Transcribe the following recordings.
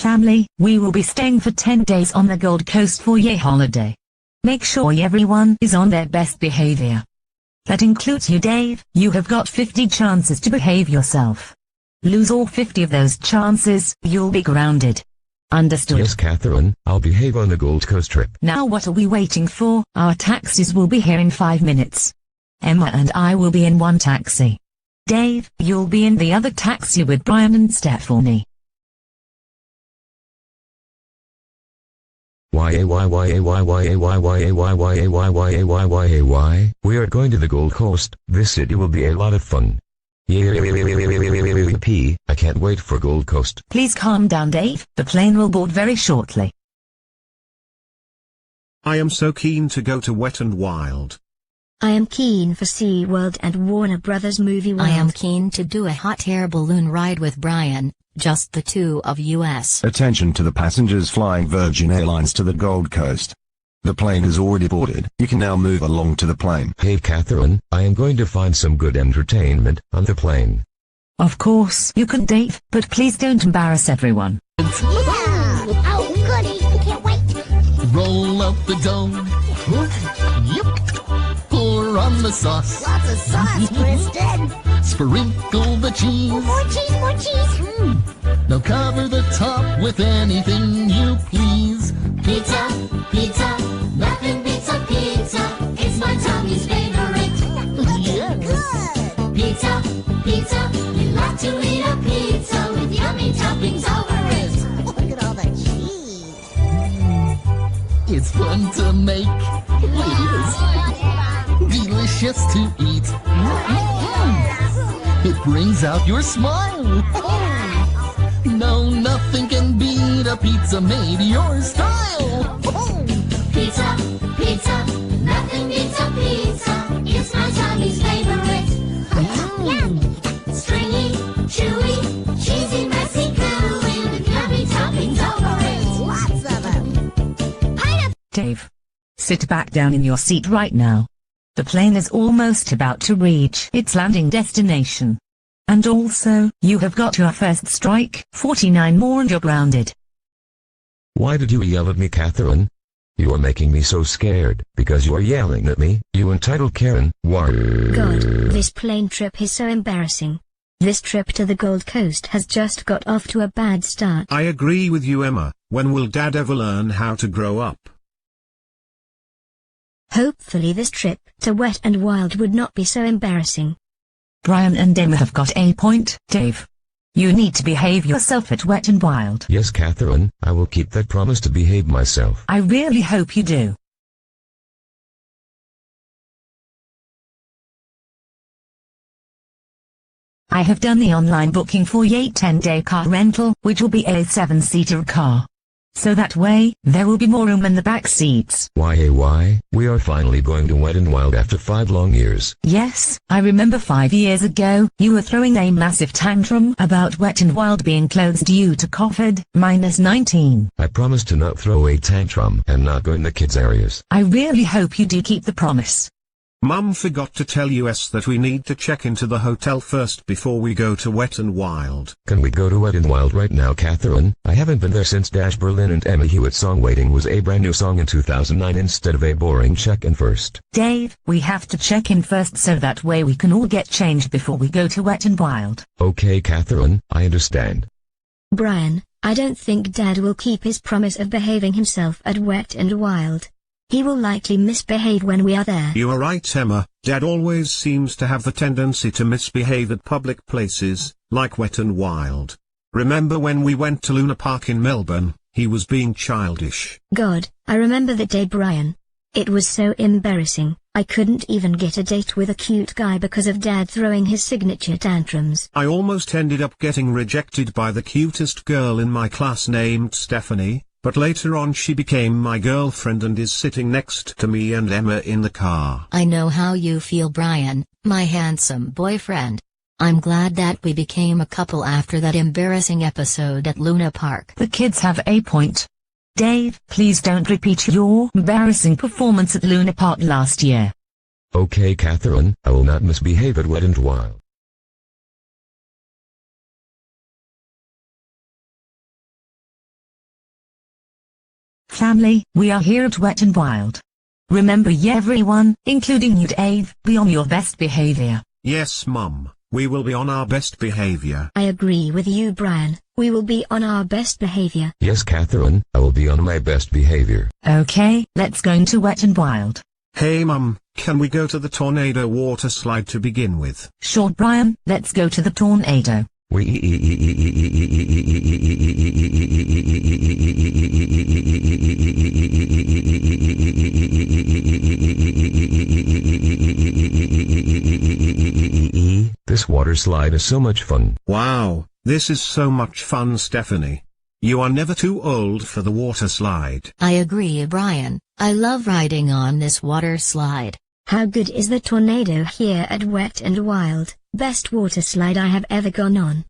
Family, we will be staying for 10 days on the Gold Coast for your holiday. Make sure everyone is on their best behavior. That includes you, Dave. You have got 50 chances to behave yourself. Lose all 50 of those chances, you'll be grounded. Understood? Yes, Catherine, I'll behave on the Gold Coast trip. Now what are we waiting for? Our taxis will be here in 5 minutes. Emma and I will be in one taxi. Dave, you'll be in the other taxi with Brian and Stephanie. We are going to the Gold Coast. This city will be a lot of fun. I can't wait for Gold Coast. Please calm down, Dave. The plane will board very shortly. I am so keen to go to Wet and Wild. I am keen for SeaWorld and Warner Brothers Movie World. I am keen to do a hot air balloon ride with Brian, just the two of us. Attention to the passengers flying Virgin Airlines to the Gold Coast. The plane is already boarded. You can now move along to the plane. Hey Catherine, I am going to find some good entertainment on the plane. Of course you can, Dave, but please don't embarrass everyone. Yeah! Oh, goody! Can't wait! Roll up the dough. Yep. Pour on the sauce. Lots of sauce, Kristen! Sprinkle the cheese. More cheese, more cheese! Now cover the top with anything you please. Pizza, pizza, nothing beats a pizza. It's my tummy's favorite. Yes. Good! Pizza, pizza, we love to eat a pizza with yummy toppings over it. Look at all the cheese! It's fun to make. It is delicious to eat. It brings out your smile. No, nothing can beat a pizza made your style. Pizza, pizza, nothing beats a pizza. It's my tummy's favorite. Yummy! Stringy, chewy, cheesy, messy, gooey with yummy toppings over it. Lots of them! Pineapple! Dave, sit back down in your seat right now. The plane is almost about to reach its landing destination. And also, you have got your first strike, 49 more and you're grounded. Why did you yell at me, Catherine? You are making me so scared, because you are yelling at me, you entitled Karen. Why? God, this plane trip is so embarrassing. This trip to the Gold Coast has just got off to a bad start. I agree with you, Emma. When will Dad ever learn how to grow up? Hopefully this trip to Wet and Wild would not be so embarrassing. Brian and Emma have got a point, Dave. You need to behave yourself at Wet and Wild. Yes, Catherine, I will keep that promise to behave myself. I really hope you do. I have done the online booking for your 10-day car rental, which will be a 7-seater car. So that way, there will be more room in the back seats. Why? We are finally going to Wet and Wild after 5 long years. Yes, I remember 5 years ago, you were throwing a massive tantrum about Wet and Wild being closed due to COVID-19. I promise to not throw a tantrum and not go in the kids' areas. I really hope you do keep the promise. Mum forgot to tell us that we need to check into the hotel first before we go to Wet and Wild. Can we go to Wet and Wild right now, Catherine? I haven't been there since Dash Berlin and Emma Hewitt's song Waiting was a brand new song in 2009 instead of a boring check-in first. Dave, we have to check in first so that way we can all get changed before we go to Wet and Wild. Okay, Catherine, I understand. Brian, I don't think Dad will keep his promise of behaving himself at Wet and Wild. He will likely misbehave when we are there. You are right, Emma. Dad always seems to have the tendency to misbehave at public places, like Wet and Wild. Remember when we went to Luna Park in Melbourne, he was being childish. God, I remember that day, Brian. It was so embarrassing. I couldn't even get a date with a cute guy because of Dad throwing his signature tantrums. I almost ended up getting rejected by the cutest girl in my class named Stephanie. But later on she became my girlfriend and is sitting next to me and Emma in the car. I know how you feel, Brian, my handsome boyfriend. I'm glad that we became a couple after that embarrassing episode at Luna Park. The kids have a point. Dave, please don't repeat your embarrassing performance at Luna Park last year. Okay, Catherine, I will not misbehave at Wet and Wild. family, we are here at Wet and Wild. Remember everyone, including you Dave, be on your best behavior. Yes, Mum, we will be on our best behavior. I agree with you, Brian. We will be on our best behavior. Yes, Catherine, I will be on my best behavior. Okay, let's go into Wet and Wild. Hey Mum, can we go to the tornado water slide to begin with? Sure, Brian, let's go to the tornado. This water slide is so much fun. Wow, this is so much fun, Stephanie. You are never too old for the water slide. I agree, Brian. I love riding on this water slide. How good is the tornado here at Wet and Wild? Best water slide I have ever gone on.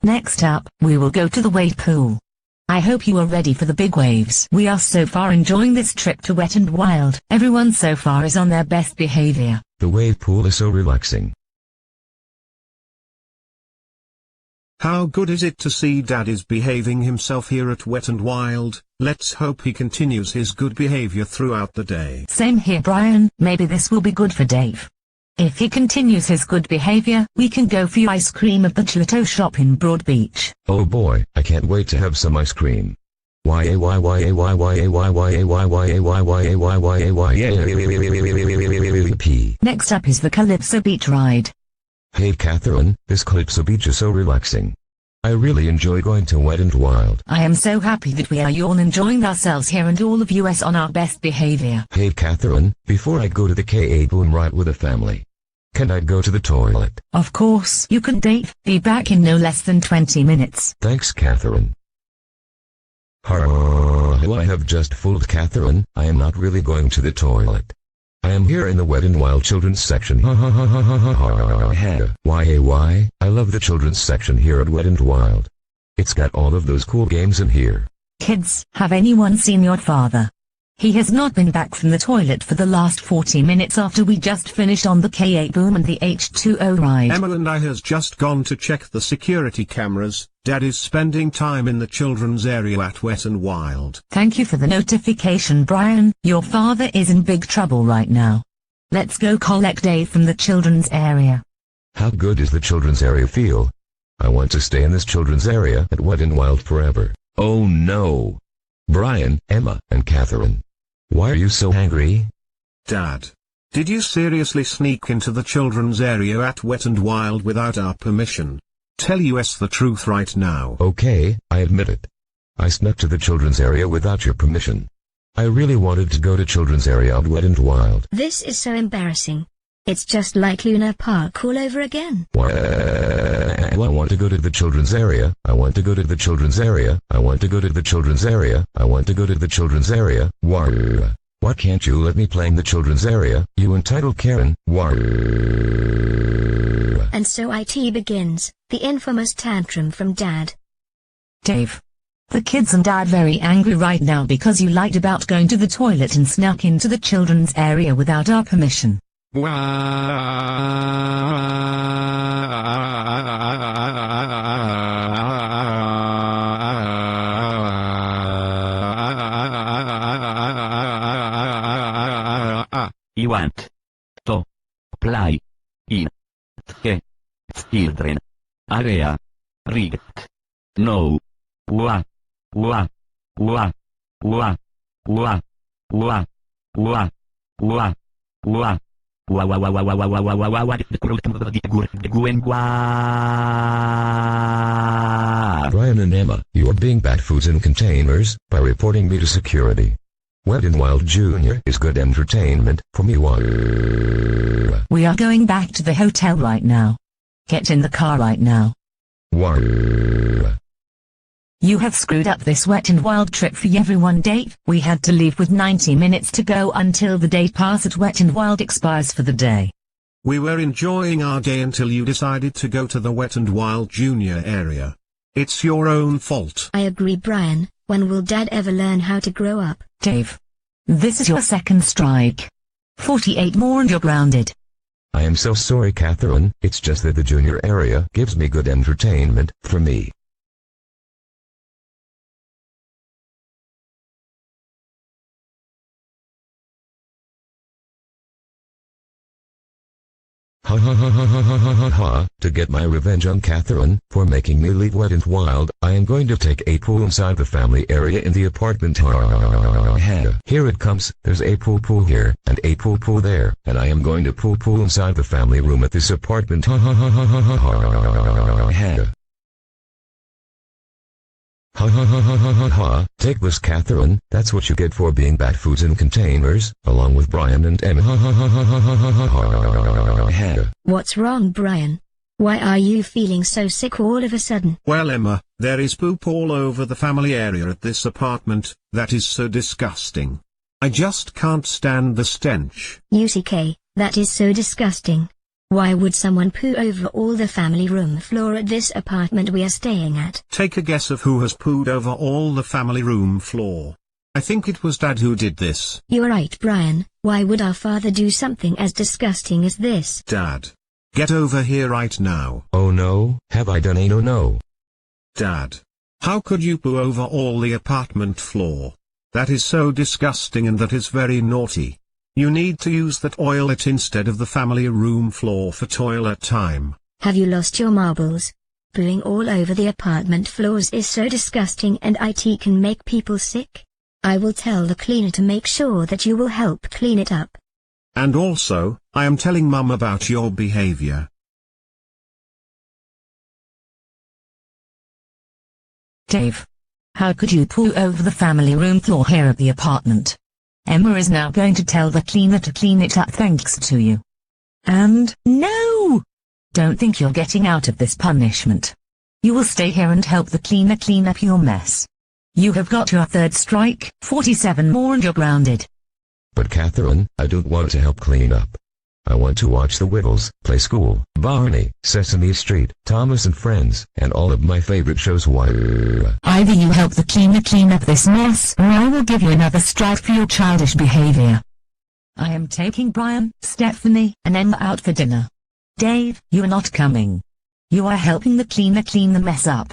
Next up, we will go to the wave pool. I hope you are ready for the big waves. We are so far enjoying this trip to Wet and Wild. Everyone so far is on their best behavior. The wave pool is so relaxing. How good is it to see Dad is behaving himself here at Wet and Wild? Let's hope he continues his good behavior throughout the day. Same here, Brian. Maybe this will be good for Dave. If he continues his good behavior, we can go for ice cream at the gelato shop in Broad Beach. Oh boy, I can't wait to have some ice cream. Next up is the Calypso Beach ride. Hey Catherine, this Calypso Beach is so relaxing. I really enjoy going to Wet and Wild. I am so happy that we are all enjoying ourselves here and all of us on our best behavior. Hey Catherine, before I go to the Ka Boom ride with the family, can I go to the toilet? Of course you can, Dave. Be back in no less than 20 minutes. Thanks Catherine. I have just fooled Catherine. I am not really going to the toilet. I am here in the Wet and Wild children's section. Why? I love the children's section here at Wet and Wild. It's got all of those cool games in here. Kids, have anyone seen your father? He has not been back from the toilet for the last 40 minutes after we just finished on the Ka Boom and the H2O ride. Emma and I has just gone to check the security cameras. Dad is spending time in the children's area at Wet and Wild. Thank you for the notification, Brian. Your father is in big trouble right now. Let's go collect Dave from the children's area. How good does the children's area feel? I want to stay in this children's area at Wet and Wild forever. Oh no! Brian, Emma, and Catherine. Why are you so angry? Dad, did you seriously sneak into the children's area at Wet and Wild without our permission? Tell us the truth right now. Okay, I admit it. I snuck to the children's area without your permission. I really wanted to go to children's area at Wet and Wild. This is so embarrassing. It's just like Luna Park all over again. Why? I want to go to the children's area. I want to go to the children's area. I want to go to the children's area. I want to go to the children's area. Why can't you let me play in the children's area, you entitled Karen? And so IT begins, the infamous tantrum from Dad. Dave. The kids and Dad very angry right now because you lied about going to the toilet and snuck into the children's area without our permission. You want to play in the children area, right? No. What Brian and Emma, you are being bad foods in containers by reporting me to security. Wet and Wild Jr. is good entertainment for me. We are going back to the hotel right now. Get in the car right now. You have screwed up this Wet and Wild trip for everyone, Dave. We had to leave with 90 minutes to go until the day pass at Wet and Wild expires for the day. We were enjoying our day until you decided to go to the Wet and Wild Junior area. It's your own fault. I agree, Brian. When will Dad ever learn how to grow up? Dave. This is your second strike. 48 more and you're grounded. I am so sorry, Catherine. It's just that the junior area gives me good entertainment for me. Ha ha ha ha ha ha ha ha ha. To get my revenge on Catherine, for making me leave Wet and Wild, I am going to take a pool inside the family area in the apartment. Here it comes, there's a pool here, and a pool there, and I am going to pool inside the family room at this apartment. Ha ha ha ha ha ha ha. Ha ha ha ha ha ha ha. Take this, Catherine, that's what you get for being bad foods in containers, along with Brian and Emma. Ha ha ha ha ha ha ha ha. What's wrong, Brian? Why are you feeling so sick all of a sudden? Well, Emma, there is poop all over the family area at this apartment. That is so disgusting. I just can't stand the stench. UCK, that is so disgusting. Why would someone poo over all the family room floor at this apartment we are staying at? Take a guess of who has pooed over all the family room floor. I think it was Dad who did this. You're right, Brian. Why would our father do something as disgusting as this? Dad. Get over here right now. Oh no, have I done a no? Dad. How could you poo over all the apartment floor? That is so disgusting and that is very naughty. You need to use that toilet instead of the family room floor for toilet time. Have you lost your marbles? Pooing all over the apartment floors is so disgusting and it can make people sick. I will tell the cleaner to make sure that you will help clean it up. And also, I am telling Mum about your behavior. Dave. How could you poo over the family room floor here at the apartment? Emma is now going to tell the cleaner to clean it up thanks to you. And, no! Don't think you're getting out of this punishment. You will stay here and help the cleaner clean up your mess. You have got your third strike, 47 more and you're grounded. But Catherine, I don't want to help clean up. I want to watch The Wiggles, Play School, Barney, Sesame Street, Thomas and Friends, and all of my favorite shows. Either you help the cleaner clean up this mess, or I will give you another strike for your childish behavior. I am taking Brian, Stephanie, and Emma out for dinner. Dave, you are not coming. You are helping the cleaner clean the mess up.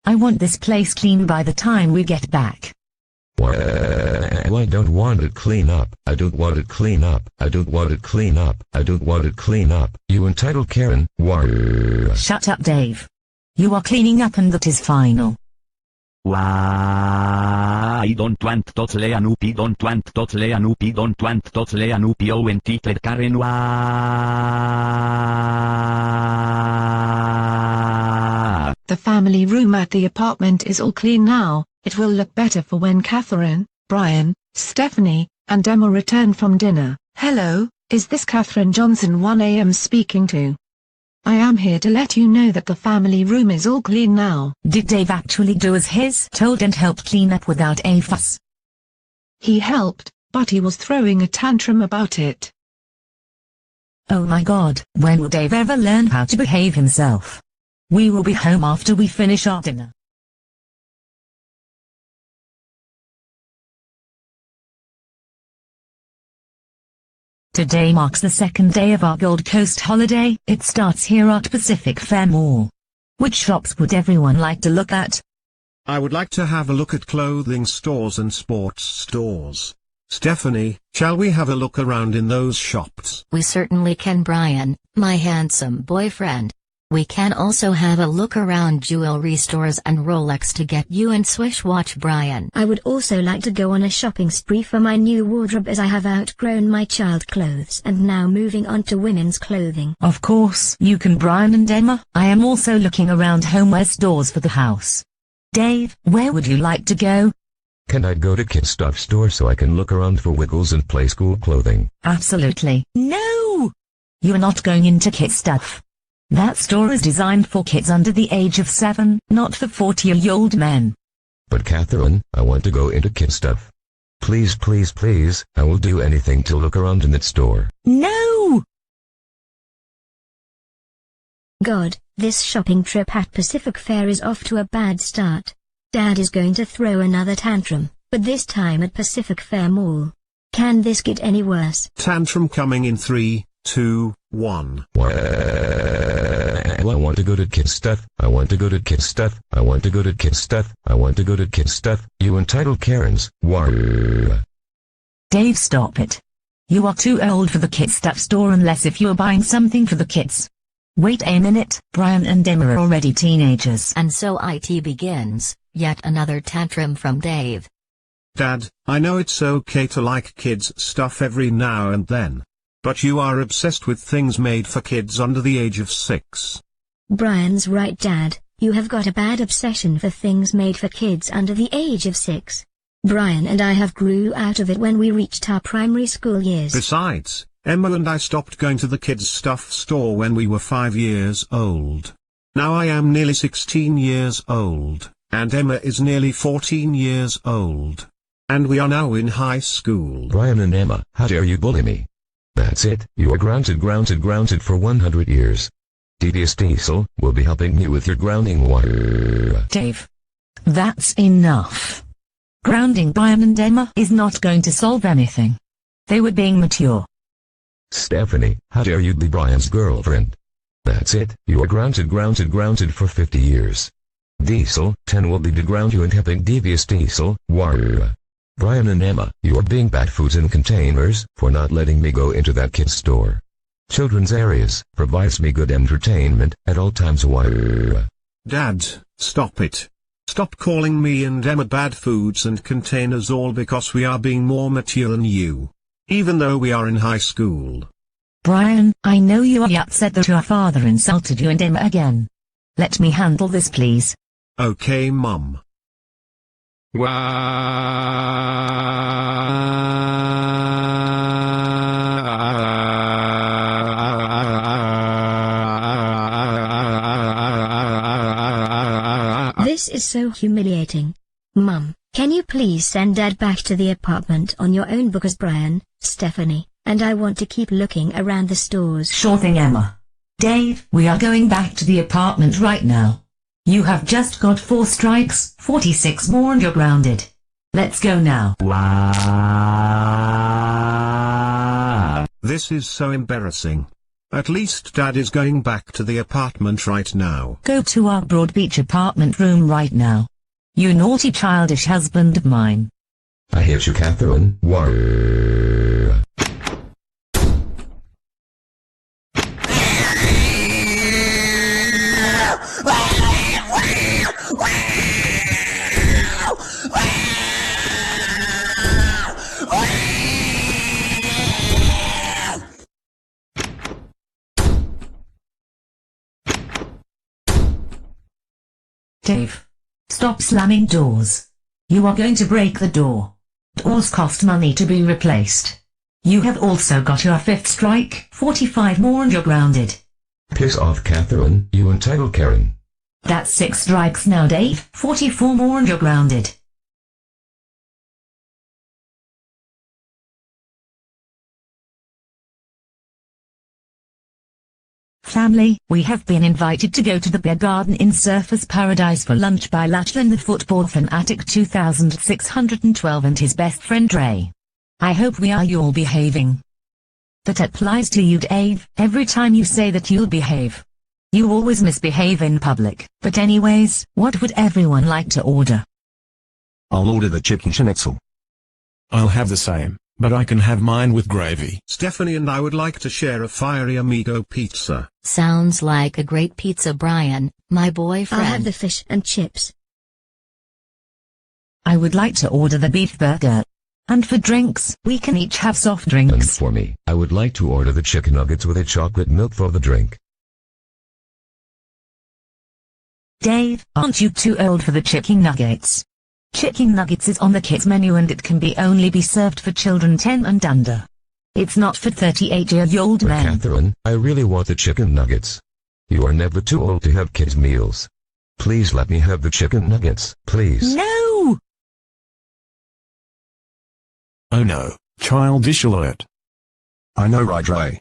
I want this place clean by the time we get back. I don't want it clean up. I don't want it clean up. I don't want it clean up. I don't want it clean up. You entitled Karen. Shut up, Dave. You are cleaning up and that is final. I don't want totle anupi, don't want totle anupi, don't want totle anupi, oh entitled Karen. The family room at the apartment is all clean now. It will look better for when Catherine, Brian, Stephanie, and Emma return from dinner. Hello, is this Catherine Johnson 1 AM speaking to? I am here to let you know that the family room is all clean now. Did Dave actually do as he's told and help clean up without a fuss? He helped, but he was throwing a tantrum about it. Oh my God, when will Dave ever learn how to behave himself? We will be home after we finish our dinner. Today marks the second day of our Gold Coast holiday. It starts here at Pacific Fair Mall. Which shops would everyone like to look at? I would like to have a look at clothing stores and sports stores. Stephanie, shall we have a look around in those shops? We certainly can, Brian, my handsome boyfriend. We can also have a look around jewelry stores and Rolex to get you and Swish watch, Brian. I would also like to go on a shopping spree for my new wardrobe as I have outgrown my child clothes and now moving on to women's clothing. Of course you can, Brian and Emma. I am also looking around homeware stores for the house. Dave, where would you like to go? Can I go to Kid Stuff store so I can look around for Wiggles and Play School clothing? Absolutely. No! You are not going into Kid Stuff. That store is designed for kids under the age of 7, not for 40-year-old men. But Catherine, I want to go into Kid Stuff. Please, please, please, I will do anything to look around in that store. No! God, this shopping trip at Pacific Fair is off to a bad start. Dad is going to throw another tantrum, but this time at Pacific Fair Mall. Can this get any worse? Tantrum coming in 3, 2, 1. I want to go to Kid Stuff. I want to go to Kid Stuff. I want to go to Kid Stuff. I want to go to Kid Stuff. You entitled Karens. Dave, stop it. You are too old for the kids' stuff store unless if you are buying something for the kids. Wait a minute, Brian and Emma are already teenagers. And so it begins, yet another tantrum from Dave. Dad, I know it's okay to like kids' stuff every now and then. But you are obsessed with things made for kids under the age of 6. Brian's right, Dad. You have got a bad obsession for things made for kids under the age of 6. Brian and I have grew out of it when we reached our primary school years. Besides, Emma and I stopped going to the kids' stuff store when we were 5 years old. Now I am nearly 16 years old, and Emma is nearly 14 years old. And we are now in high school. Brian and Emma, how dare you bully me? That's it, you are grounded for 100 years. Devious Diesel will be helping me with your grounding wire. Dave. That's enough. Grounding Brian and Emma is not going to solve anything. They were being mature. Stephanie, how dare you be Brian's girlfriend? That's it, you are grounded for 50 years. Diesel 10 will be to ground you and helping Devious Diesel wire. Brian and Emma, you are being bad foods in containers for not letting me go into that kid's store. Children's areas provides me good entertainment at all times. Wire. Dad, stop it. Stop calling me and Emma bad foods and containers all because we are being more mature than you. Even though we are in high school. Brian, I know you are upset that your father insulted you and Emma again. Let me handle this, please. Okay, Mum. This is so humiliating. Mum, can you please send Dad back to the apartment on your own because Brian, Stephanie, and I want to keep looking around the stores. Sure thing, Emma. Dave, we are going back to the apartment right now. You have just got 4 strikes, 46 more and you're grounded. Let's go now. Wow. This is so embarrassing. At least Dad is going back to the apartment right now. Go to our Broad Beach apartment room right now. You naughty childish husband of mine. I hate you, Catherine. Wire. Dave. Stop slamming doors. You are going to break the door. Doors cost money to be replaced. You have also got your 5th strike, 45 more and you're grounded. Piss off, Catherine, you entitled Karen. That's 6 strikes now, Dave, 44 more and you're grounded. Family, we have been invited to go to the beer garden in Surfers Paradise for lunch by Lachlan the football fanatic 2612 and his best friend Ray. I hope we are all behaving. That applies to you, Dave. Every time you say that you'll behave. You always misbehave in public. But anyways, what would everyone like to order? I'll order the chicken schnitzel. I'll have the same, but I can have mine with gravy. Stephanie and I would like to share a fiery amigo pizza. Sounds like a great pizza, Brian, my boyfriend. I'll have the fish and chips. I would like to order the beef burger. And for drinks, we can each have soft drinks. And for me, I would like to order the chicken nuggets with a chocolate milk for the drink. Dave, aren't you too old for the chicken nuggets? Chicken nuggets is on the kids menu and it can only be served for children 10 and under. It's not for 38-year-old But men. Catherine, I really want the chicken nuggets. You are never too old to have kids' meals. Please let me have the chicken nuggets, please. No! Oh no, childish alert. I know, right, Ray.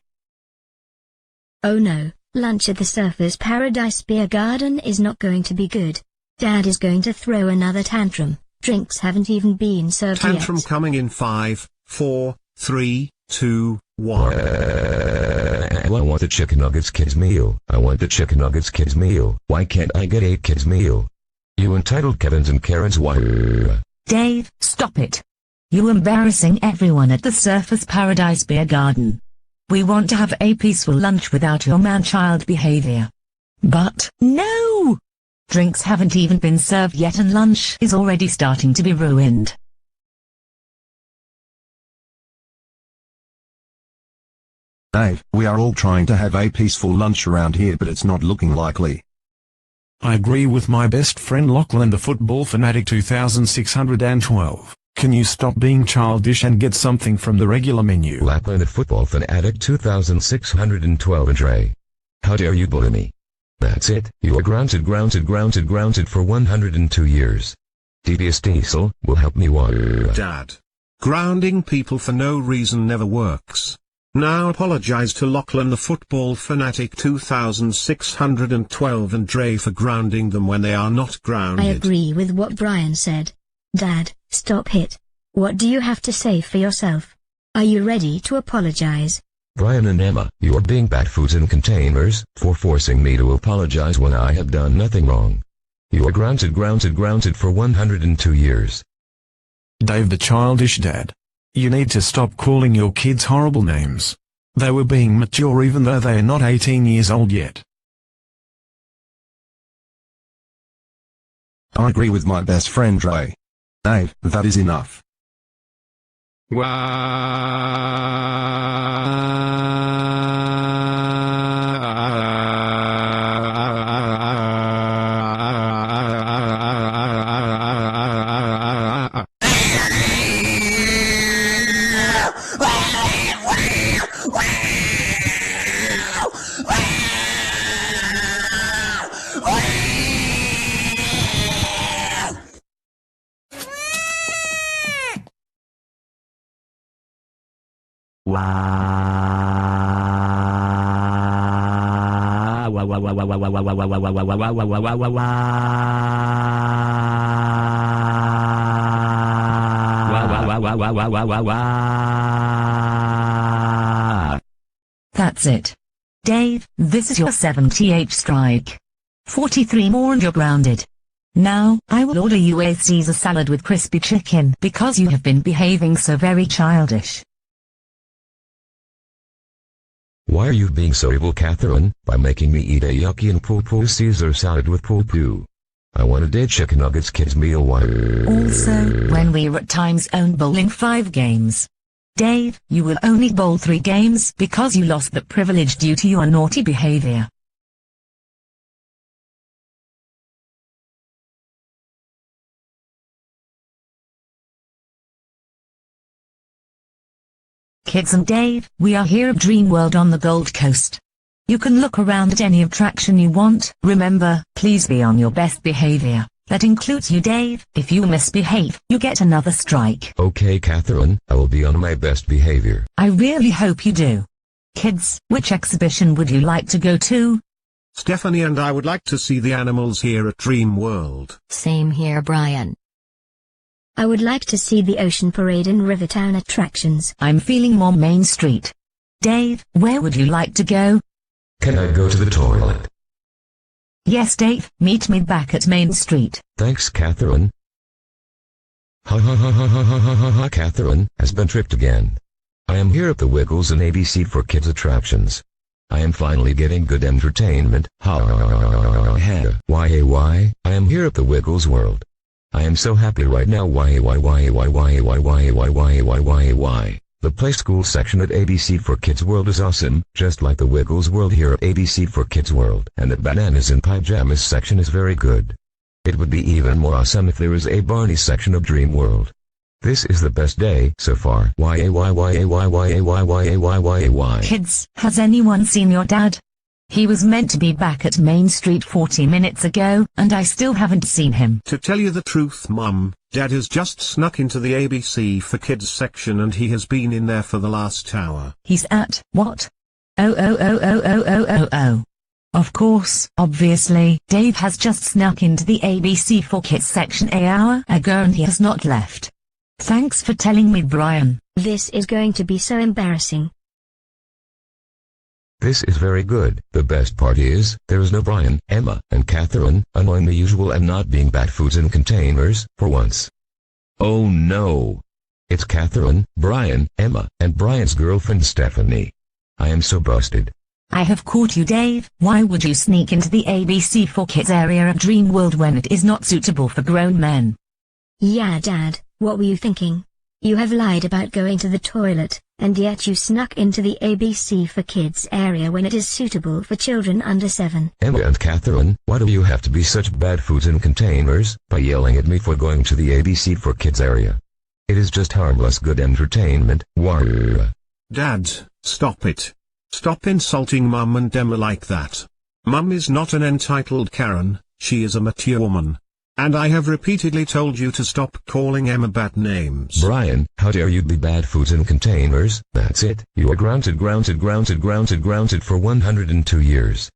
Oh no, lunch at the Surfers Paradise Beer Garden is not going to be good. Dad is going to throw another tantrum. Drinks haven't even been served Tantrum yet. coming in 5, 4, 3, 2, 1. I want the chicken nuggets kids meal. I want the chicken nuggets kids meal. Why can't I get a kids meal? You entitled Kevins and Karens. Why? Dave, stop it. You embarrassing everyone at the Surfers Paradise Beer Garden. We want to have a peaceful lunch without your man-child behavior. But, no! Drinks haven't even been served yet and lunch is already starting to be ruined. Dave, we are all trying to have a peaceful lunch around here, but it's not looking likely. I agree with my best friend Lachlan the football fanatic 2612. Can you stop being childish and get something from the regular menu? Lachlan the football fanatic 2612 and Ray. How dare you bully me? That's it, you are grounded for 102 years. Devious Diesel will help me Dad. Grounding people for no reason never works. Now apologize to Lachlan the football fanatic 2612 and Dre for grounding them when they are not grounded. I agree with what Brian said. Dad, stop it. What do you have to say for yourself? Are you ready to apologize? Brian and Emma, you are being bad foods in containers for forcing me to apologize when I have done nothing wrong. You are grounded for 102 years. Dave the childish dad. You need to stop calling your kids horrible names. They were being mature even though they are not 18 years old yet. I agree with my best friend Ray. Dave, that is enough. That's it. Dave, this is your 70th strike. 43 more and you're grounded. Now, I will order you a Caesar salad with crispy chicken because you have been behaving so very childish. Why are you being so evil, Catherine, by making me eat a yucky and poo-poo Caesar salad with poo-poo? I want a dead chicken nuggets kids meal. Also, when we were at Time Zone bowling 5 games. Dave, you will only bowl 3 games because you lost the privilege due to your naughty behavior. Kids and Dave, we are here at Dream World on the Gold Coast. You can look around at any attraction you want. Remember, please be on your best behavior. That includes you, Dave. If you misbehave, you get another strike. Okay, Catherine, I will be on my best behavior. I really hope you do. Kids, which exhibition would you like to go to? Stephanie and I would like to see the animals here at Dream World. Same here, Brian. I would like to see the Ocean Parade in Rivertown attractions. I'm feeling more Main Street. Dave, where would you like to go? Can I go to the toilet? Yes, Dave, meet me back at Main Street. Thanks, Catherine. Ha, Catherine has been tripped again. I am here at the Wiggles and ABC for kids attractions. I am finally getting good entertainment. Why, I am here at the Wiggles World. I am so happy right now. Why? The play school section at ABC for Kids World is awesome, just like the Wiggles World here at ABC for Kids World. And the Bananas in Pyjamas section is very good. It would be even more awesome if there was a Barney section of Dream World. This is the best day so far. Kids, has anyone seen your dad? He was meant to be back at Main Street 40 minutes ago, and I still haven't seen him. To tell you the truth, Mum, Dad has just snuck into the ABC for Kids section and he has been in there for the last hour. He's at, what? Oh. Of course, obviously, Dave has just snuck into the ABC for Kids section an hour ago and he has not left. Thanks for telling me, Brian. This is going to be so embarrassing. This is very good. The best part is, there is no Brian, Emma, and Catherine, annoying the usual and not being bad foods in containers, for once. Oh no. It's Catherine, Brian, Emma, and Brian's girlfriend Stephanie. I am so busted. I have caught you, Dave. Why would you sneak into the ABC for Kids area of Dreamworld when it is not suitable for grown men? Yeah, Dad, what were you thinking? You have lied about going to the toilet, and yet you snuck into the ABC for Kids area when it is suitable for children under 7. Emma and Catherine, why do you have to be such bad foods in containers by yelling at me for going to the ABC for Kids area? It is just harmless good entertainment. Warrior. Dad, stop it. Stop insulting Mum and Emma like that. Mum is not an entitled Karen, she is a mature woman. And I have repeatedly told you to stop calling Emma bad names. Brian, how dare you be bad foods in containers? That's it. You are grounded for 102 years.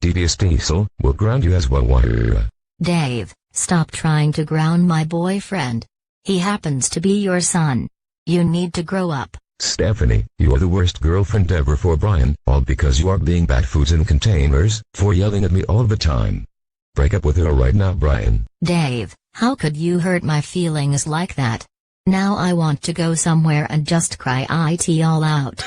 Devious Diesel will ground you as well. Warrior. Dave, stop trying to ground my boyfriend. He happens to be your son. You need to grow up. Stephanie, you are the worst girlfriend ever for Brian, all because you are being bad foods in containers, for yelling at me all the time. Break up with her right now, Brian. Dave, how could you hurt my feelings like that? Now I want to go somewhere and just cry it all out.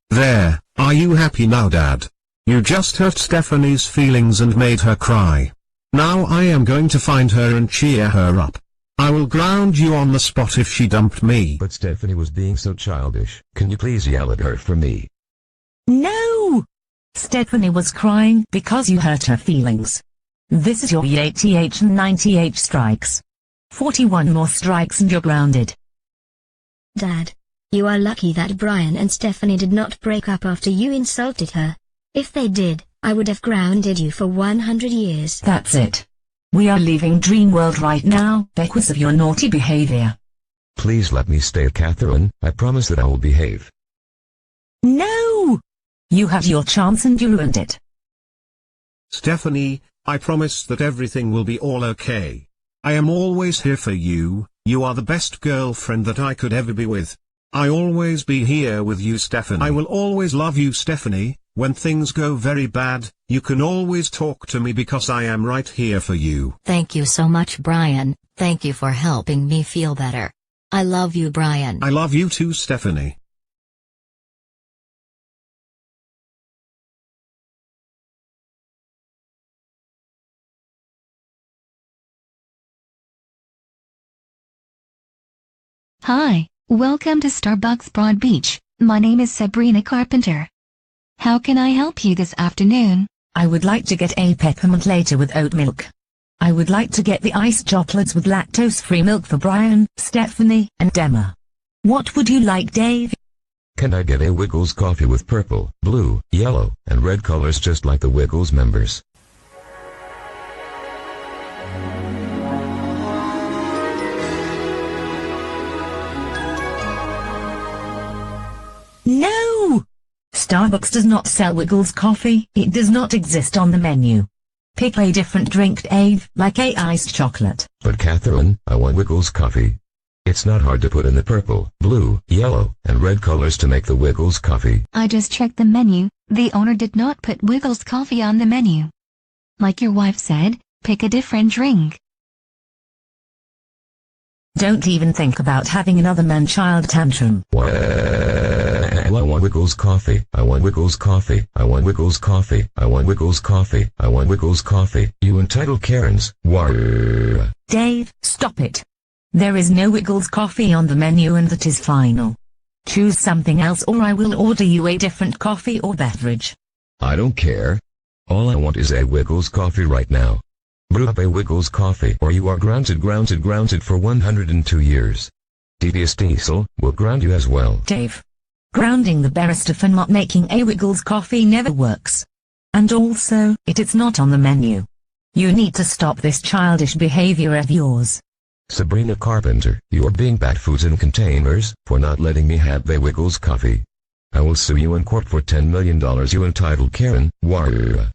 There, are you happy now, Dad? You just hurt Stephanie's feelings and made her cry. Now I am going to find her and cheer her up. I will ground you on the spot if she dumped me. But Stephanie was being so childish. Can you please yell at her for me? No! Stephanie was crying because you hurt her feelings. This is your 88 and 98 strikes. 41 more strikes and you're grounded. Dad, you are lucky that Brian and Stephanie did not break up after you insulted her. If they did, I would have grounded you for 100 years. That's it. We are leaving Dreamworld right now because of your naughty behavior. Please let me stay, Catherine. I promise that I will behave. No! You had your chance and you ruined it. Stephanie, I promise that everything will be all okay. I am always here for you. You are the best girlfriend that I could ever be with. I always be here with you, Stephanie. I will always love you, Stephanie. When things go very bad, you can always talk to me because I am right here for you. Thank you so much, Brian. Thank you for helping me feel better. I love you, Brian. I love you too, Stephanie. Hi, welcome to Starbucks Broad Beach. My name is Sabrina Carpenter. How can I help you this afternoon? I would like to get a peppermint latte with oat milk. I would like to get the iced chocolates with lactose-free milk for Brian, Stephanie, and Emma. What would you like, Dave? Can I get a Wiggles coffee with purple, blue, yellow, and red colors just like the Wiggles members? No! Starbucks does not sell Wiggles coffee. It does not exist on the menu. Pick a different drink, Dave, like a iced chocolate. But Catherine, I want Wiggles coffee. It's not hard to put in the purple, blue, yellow, and red colors to make the Wiggles coffee. I just checked the menu. The owner did not put Wiggles coffee on the menu. Like your wife said, pick a different drink. Don't even think about having another man-child tantrum. I want Wiggles coffee. I want Wiggles coffee. I want Wiggles coffee. I want Wiggles coffee. I want Wiggles coffee. You entitled Karens. Warrior. Dave, stop it. There is no Wiggles coffee on the menu and that is final. Choose something else or I will order you a different coffee or beverage. I don't care. All I want is a Wiggles coffee right now. Brew up a Wiggles coffee or you are grounded for 102 years. Devious Diesel will ground you as well. Dave. Grounding the barista for not making a Wiggles coffee never works. And also, it is not on the menu. You need to stop this childish behavior of yours. Sabrina Carpenter, you are being bad foods in containers for not letting me have a Wiggles coffee. I will sue you in court for $10 million, you entitled Karen. Warrior.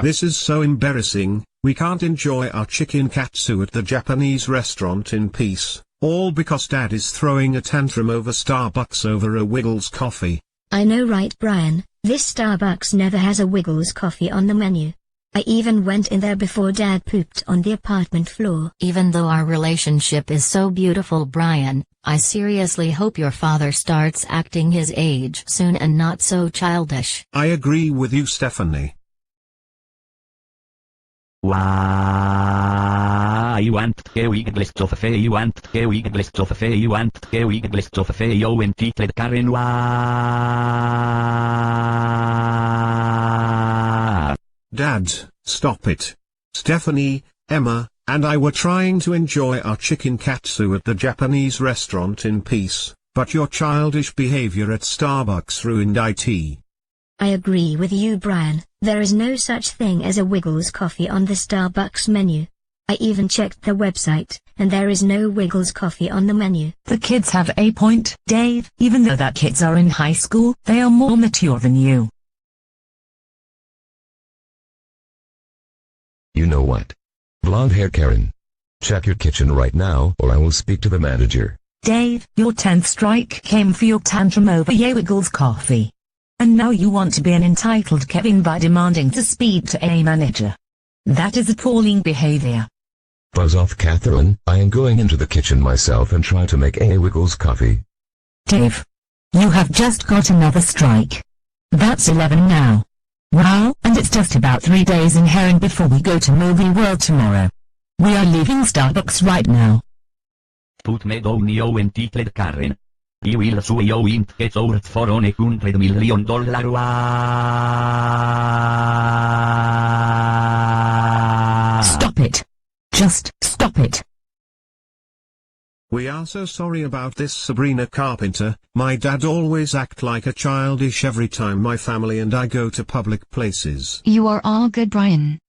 This is so embarrassing, we can't enjoy our chicken katsu at the Japanese restaurant in peace, all because Dad is throwing a tantrum over Starbucks over a Wiggles coffee. I know, right, Brian? This Starbucks never has a Wiggles coffee on the menu. I even went in there before Dad pooped on the apartment floor. Even though our relationship is so beautiful, Brian, I seriously hope your father starts acting his age soon and not so childish. I agree with you, Stephanie. Why you want to Wiggles of a you want to Wiggles of a you want to Wiggles of a you entitled Karen why? Dad, stop it. Stephanie, Emma, and I were trying to enjoy our chicken katsu at the Japanese restaurant in peace, but your childish behavior at Starbucks ruined it. I agree with you, Brian. There is no such thing as a Wiggles coffee on the Starbucks menu. I even checked the website, and there is no Wiggles coffee on the menu. The kids have a point, Dave. Even though that kids are in high school, they are more mature than you. You know what? Blonde hair Karen. Check your kitchen right now or I will speak to the manager. Dave, your 10th strike came for your tantrum over your Wiggles coffee. And now you want to be an entitled Kevin by demanding to speak to a manager. That is appalling behavior. Buzz off, Catherine. I am going into the kitchen myself and try to make a Wiggles coffee. Dave, you have just got another strike. That's 11 now. Wow, and it's just about 3 days in herring before we go to Movie World tomorrow. We are leaving Starbucks right now. Put me down yo entitled Karen. I will sue you in get out for $100 million. Stop it. Just stop it. We are so sorry about this, Sabrina Carpenter. My dad always act like a childish every time my family and I go to public places. You are all good, Brian.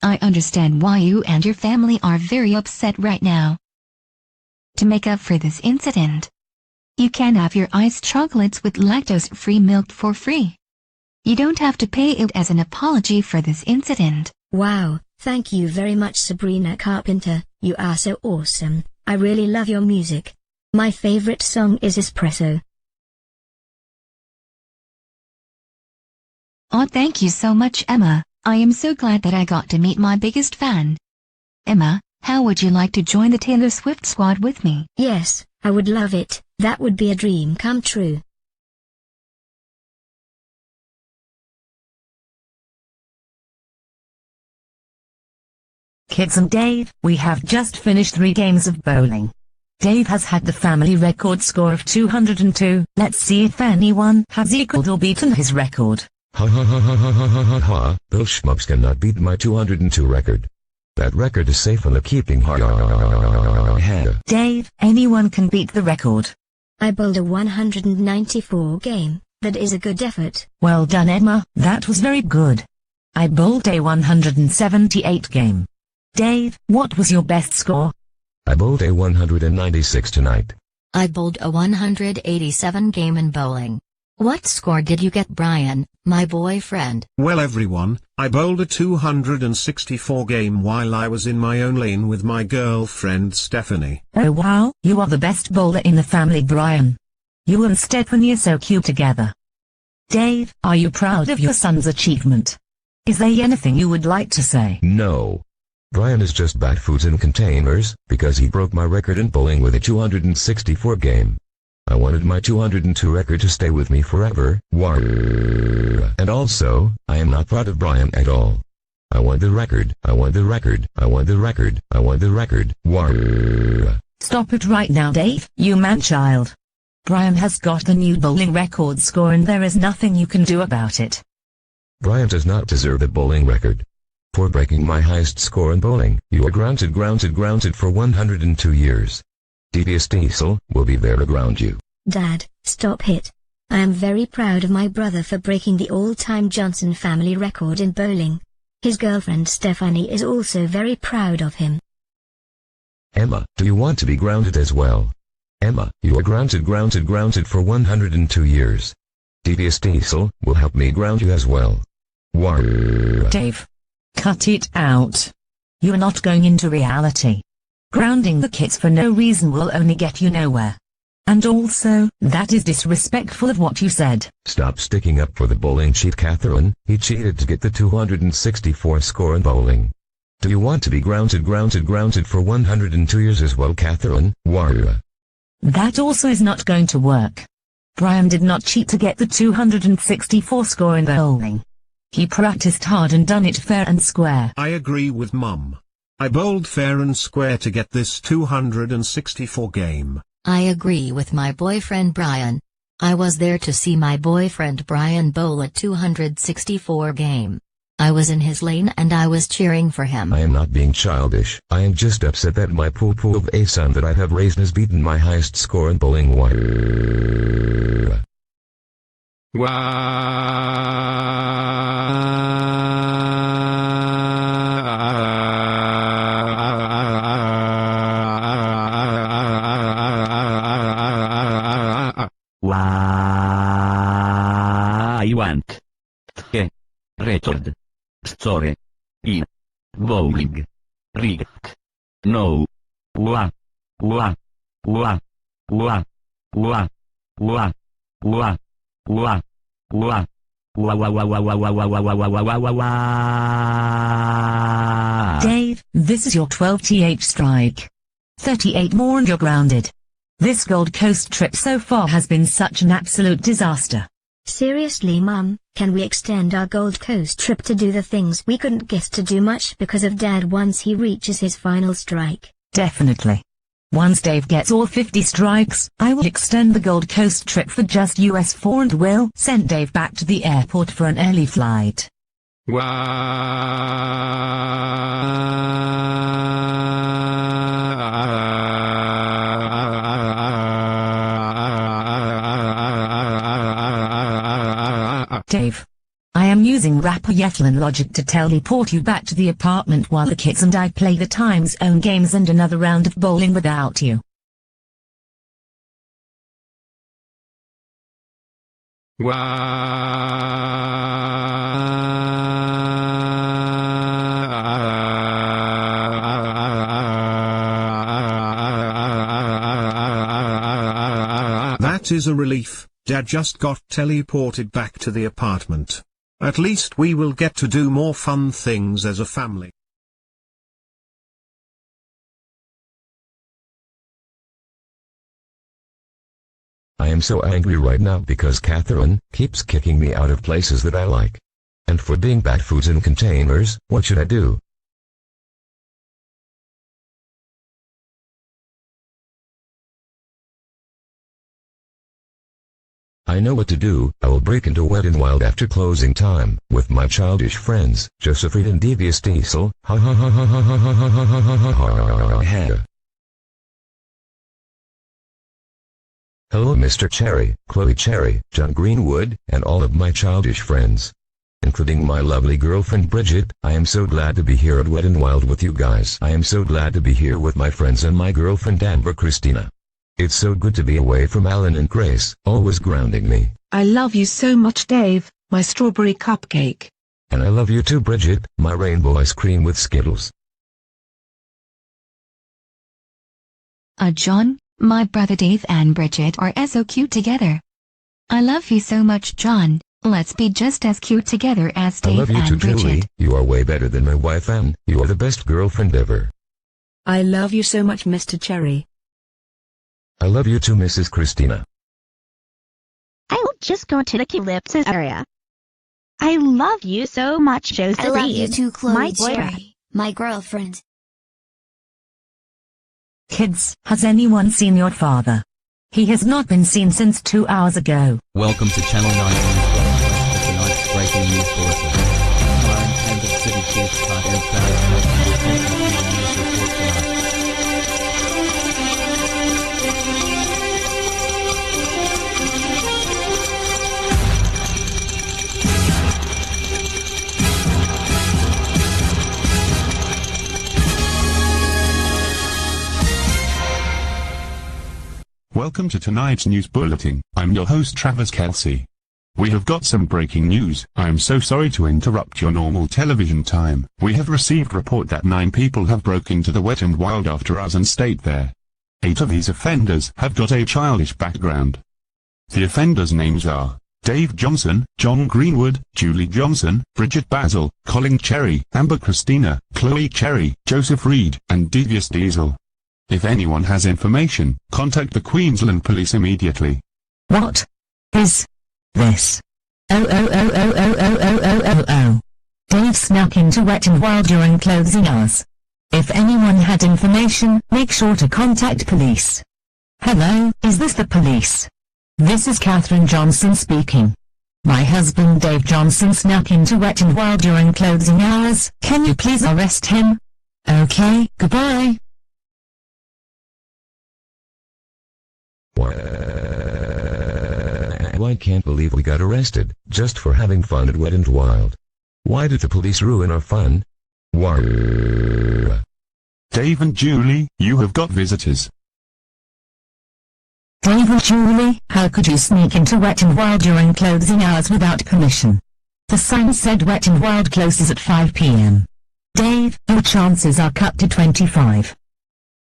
I understand why you and your family are very upset right now. To make up for this incident, you can have your iced chocolates with lactose-free milk for free. You don't have to pay it as an apology for this incident. Wow, thank you very much, Sabrina Carpenter. You are so awesome. I really love your music. My favorite song is Espresso. Oh, thank you so much, Emma. I am so glad that I got to meet my biggest fan. Emma, how would you like to join the Taylor Swift squad with me? Yes, I would love it. That would be a dream come true. Kids and Dave, we have just finished 3 games of bowling. Dave has had the family record score of 202. Let's see if anyone has equaled or beaten his record. Ha ha ha ha ha ha ha ha ha. Those schmucks cannot beat my 202 record. That record is safe on the keeping. Dave, anyone can beat the record. I bowled a 194 game. That is a good effort. Well done, Emma. That was very good. I bowled a 178 game. Dave, what was your best score? I bowled a 196 tonight. I bowled a 187 game in bowling. What score did you get, Brian, my boyfriend? Well, everyone, I bowled a 264 game while I was in my own lane with my girlfriend Stephanie. Oh wow, you are the best bowler in the family, Brian. You and Stephanie are so cute together. Dave, are you proud of your son's achievement? Is there anything you would like to say? No. Brian is just bat foods in containers, because he broke my record in bowling with a 264 game. I wanted my 202 record to stay with me forever. And also, I am not proud of Brian at all. I want the record, I want the record, I want the record, I want the record. Stop it right now, Dave, you man-child. Brian has got the new bowling record score and there is nothing you can do about it. Brian does not deserve the bowling record. For breaking my highest score in bowling, you are grounded for 102 years. Devious Diesel will be there to ground you. Dad, stop it. I am very proud of my brother for breaking the all-time Johnson family record in bowling. His girlfriend Stephanie is also very proud of him. Emma, do you want to be grounded as well? Emma, you are grounded for 102 years. Devious Diesel will help me ground you as well. Dave, Cut it out. You are not going into reality. Grounding the kids for no reason will only get you nowhere. And also, that is disrespectful of what you said. Stop sticking up for the bowling cheat, Catherine. He cheated to get the 264 score in bowling. Do you want to be grounded for 102 years as well, Catherine? Warrior. That also is not going to work. Brian did not cheat to get the 264 score in bowling. He practiced hard and done it fair and square. I agree with Mum. I bowled fair and square to get this 264 game. I agree with my boyfriend Brian. I was there to see my boyfriend Brian bowl a 264 game. I was in his lane and I was cheering for him. I am not being childish. I am just upset that my poo-poo of a son that I have raised has beaten my highest score in bowling. Warrior. I want the record story in bowling. Rigged. No. Wa. Wa. Wa. Wa. Wa. Wa. Wa. Wa. Wa. Dave, this is your 12th strike. 38 more and you're grounded. This Gold Coast trip so far has been such an absolute disaster. Seriously, Mum, can we extend our Gold Coast trip to do the things we couldn't get to do much because of Dad once he reaches his final strike? Definitely. Once Dave gets all 50 strikes, I will extend the Gold Coast trip for just US 4 and will send Dave back to the airport for an early flight. Dave. I am using rapper Yetlin logic to teleport you back to the apartment while the kids and I play the time zone games and another round of bowling without you. That is a relief. Dad just got teleported back to the apartment. At least we will get to do more fun things as a family. I am so angry right now because Catherine keeps kicking me out of places that I like. And for being bad foods in containers, what should I do? I know what to do. I will break into Wet n Wild after closing time, with my childish friends, Josephine and Devious Diesel. Ha ha ha ha ha ha ha ha ha ha ha ha. Hello Mr. Cherry, Chloe Cherry, John Greenwood, and all of my childish friends. Including my lovely girlfriend Bridget. I am so glad to be here at Wet n Wild with you guys. I am so glad to be here with my friends and my girlfriend Amber Christina. It's so good to be away from Alan and Grace, always grounding me. I love you so much, Dave, my strawberry cupcake. And I love you too, Bridget, my rainbow ice cream with Skittles. John, my brother Dave and Bridget are so cute together. I love you so much, John. Let's be just as cute together as Dave I love you and too, Bridget. Julie. You are way better than my wife and you are the best girlfriend ever. I love you so much, Mr. Cherry. I love you too, Mrs. Christina. I will just go to the Calypso's area. I love you so much, Josephine. I love you too, Chloe my Cherry, boyfriend. my girlfriend. Kids, has anyone seen your father? He has not been seen since 2 hours ago. Welcome to Channel 9 News for tonight's breaking news bulletin. Our intended city chief Todd and Barrett have your attention to the news report tonight. Welcome to tonight's news bulletin. I'm your host Travis Kelsey. We have got some breaking news. I am so sorry to interrupt your normal television time. We have received report that 9 people have broken into the Wet and Wild after hours and stayed there. 8 of these offenders have got a childish background. The offenders' names are Dave Johnson, John Greenwood, Julie Johnson, Bridget Basil, Colin Cherry, Amber Christina, Chloe Cherry, Joseph Reed, and Devious Diesel. If anyone has information, contact the Queensland Police immediately. What is this? Oh. Dave snuck into Wet and Wild during closing hours. If anyone had information, make sure to contact police. Hello, is this the police? This is Catherine Johnson speaking. My husband Dave Johnson snuck into Wet and Wild during closing hours. Can you please arrest him? Okay, goodbye. I can't believe we got arrested, just for having fun at Wet and Wild. Why did the police ruin our fun? Dave and Julie, you have got visitors. Dave and Julie, how could you sneak into Wet and Wild during closing hours without permission? The sign said Wet and Wild closes at 5 p.m. Dave, your chances are cut to 25.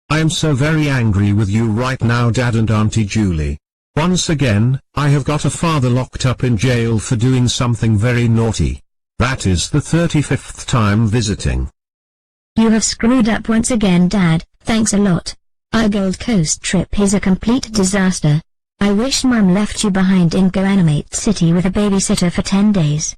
I am so very angry with you right now, Dad and Auntie Julie. Once again, I have got a father locked up in jail for doing something very naughty. That is the 35th time visiting. You have screwed up once again, Dad. Thanks a lot. Our Gold Coast trip is a complete disaster. I wish Mum left you behind in Go Animate City with a babysitter for 10 days.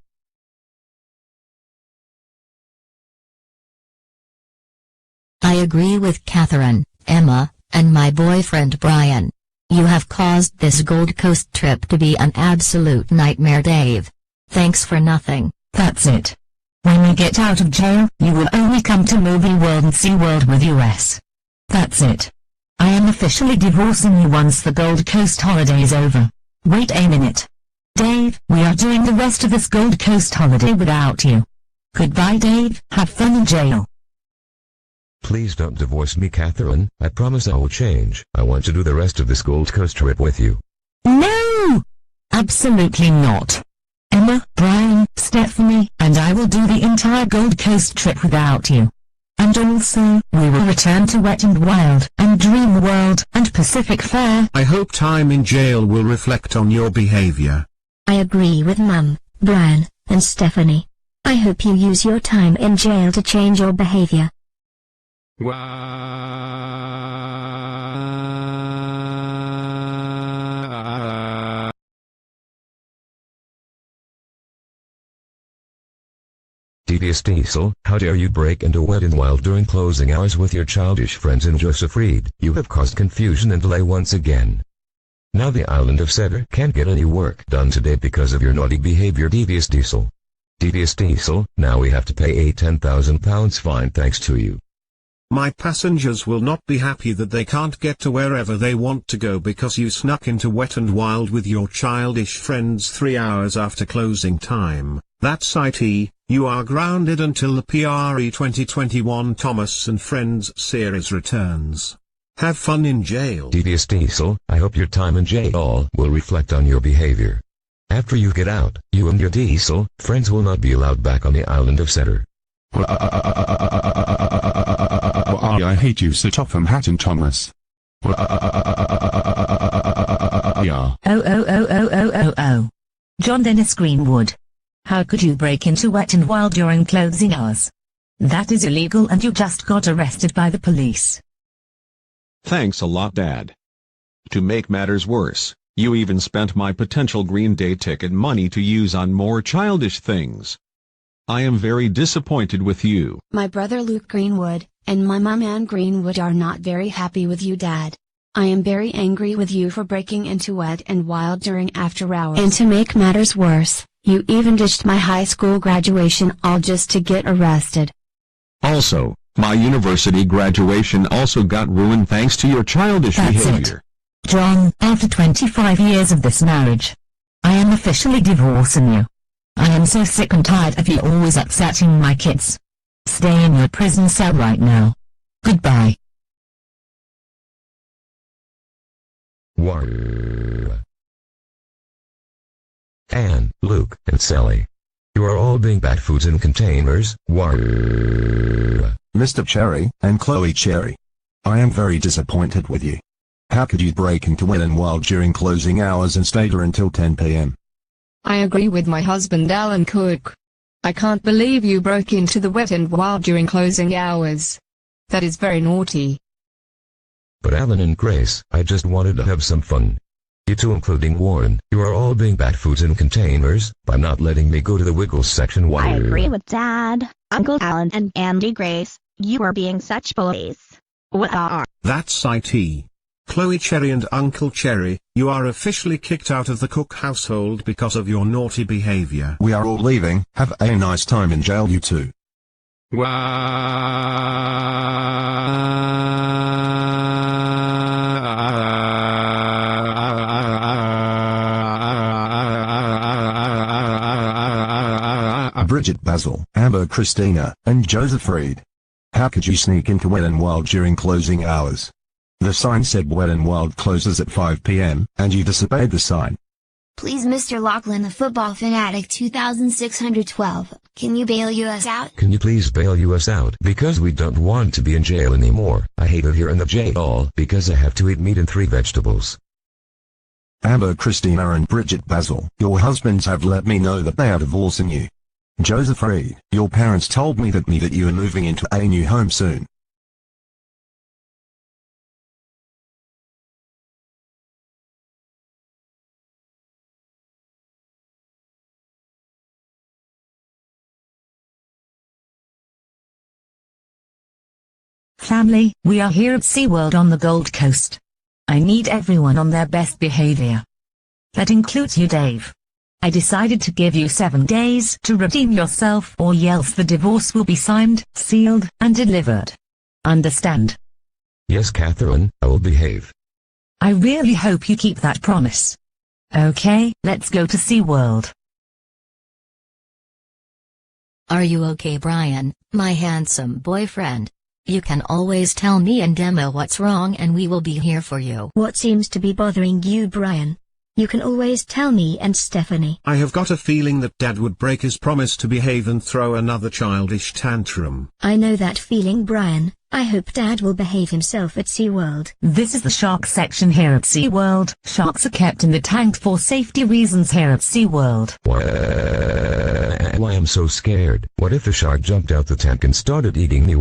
I agree with Catherine, Emma, and my boyfriend Brian. You have caused this Gold Coast trip to be an absolute nightmare, Dave. Thanks for nothing. That's it. When you get out of jail, you will only come to Movie World and SeaWorld with us. That's it. I am officially divorcing you once the Gold Coast holiday is over. Wait a minute. Dave, we are doing the rest of this Gold Coast holiday without you. Goodbye, Dave. Have fun in jail. Please don't divorce me, Catherine. I promise I will change. I want to do the rest of this Gold Coast trip with you. No! Absolutely not. Emma, Brian, Stephanie, and I will do the entire Gold Coast trip without you. And also, we will return to Wet and Wild, and Dream World, and Pacific Fair. I hope time in jail will reflect on your behavior. I agree with Mum, Brian, and Stephanie. I hope you use your time in jail to change your behavior. Devious Diesel, how dare you break into Wet and Wild during closing hours with your childish friends and Joseph Reed? You have caused confusion and delay once again. Now the island of Cedar can't get any work done today because of your naughty behavior, Devious Diesel. Devious Diesel, now we have to pay a £10,000 fine thanks to you. My passengers will not be happy that they can't get to wherever they want to go because you snuck into Wet and Wild with your childish friends 3 hours after closing time. That's it, you are grounded until the PRE 2021 Thomas and Friends series returns. Have fun in jail. Devious Diesel, I hope your time in jail will reflect on your behavior. After you get out, you and your Diesel friends will not be allowed back on the island of Cedar. I hate you, Sir Topham Hat and Thomas. Oh. John Dennis Greenwood. How could you break into Wet and Wild during closing hours? That is illegal and you just got arrested by the police. Thanks a lot, Dad. To make matters worse, you even spent my potential Green Day ticket money to use on more childish things. I am very disappointed with you. My brother Luke Greenwood, and my mom Ann Greenwood are not very happy with you, Dad. I am very angry with you for breaking into Wet and Wild during after hours. And to make matters worse, you even ditched my high school graduation all just to get arrested. Also, my university graduation also got ruined thanks to your childish behavior. John, after 25 years of this marriage, I am officially divorcing you. I am so sick and tired of you always upsetting my kids. Stay in your prison cell right now. Goodbye. Anne, Luke, and Sally. You are all being bad foods in containers. Mr. Cherry, and Chloe Cherry. I am very disappointed with you. How could you break into Wet n Wild during closing hours and stay there until 10 p.m.? I agree with my husband Alan Cook. I can't believe you broke into the Wet n Wild during closing hours. That is very naughty. But Alan and Grace, I just wanted to have some fun. You two, including Warren, you are all being bad foods in containers by not letting me go to the Wiggles section. I agree with Dad, Uncle Alan and Andy Grace. You are being such bullies. What are? That's IT. Chloe Cherry and Uncle Cherry, you are officially kicked out of the Cook household because of your naughty behavior. We are all leaving. Have a nice time in jail, you two. Bridget Basil, Amber Christina, and Joseph Reed. How could you sneak into Wet n Wild during closing hours? The sign said Wet n Wild closes at 5 p.m., and you disobeyed the sign. Please, Mr. Lachlan, the football fanatic 2612, can you bail us out? Can you please bail us out? Because we don't want to be in jail anymore. I hate it here in the jail because I have to eat meat and 3 vegetables. Amber Christina and Bridget Basil, your husbands have let me know that they are divorcing you. Joseph Reed, your parents told me that you are moving into a new home soon. Family, we are here at SeaWorld on the Gold Coast. I need everyone on their best behavior. That includes you, Dave. I decided to give you 7 days to redeem yourself, or else the divorce will be signed, sealed, and delivered. Understand? Yes, Catherine, I will behave. I really hope you keep that promise. Okay, let's go to SeaWorld. Are you okay, Brian, my handsome boyfriend? You can always tell me and Emma what's wrong and we will be here for you. What seems to be bothering you, Brian? You can always tell me and Stephanie. I have got a feeling that Dad would break his promise to behave and throw another childish tantrum. I know that feeling, Brian. I hope Dad will behave himself at SeaWorld. This is the shark section here at SeaWorld. Sharks are kept in the tank for safety reasons here at SeaWorld. Why I'm so scared. What if the shark jumped out the tank and started eating me?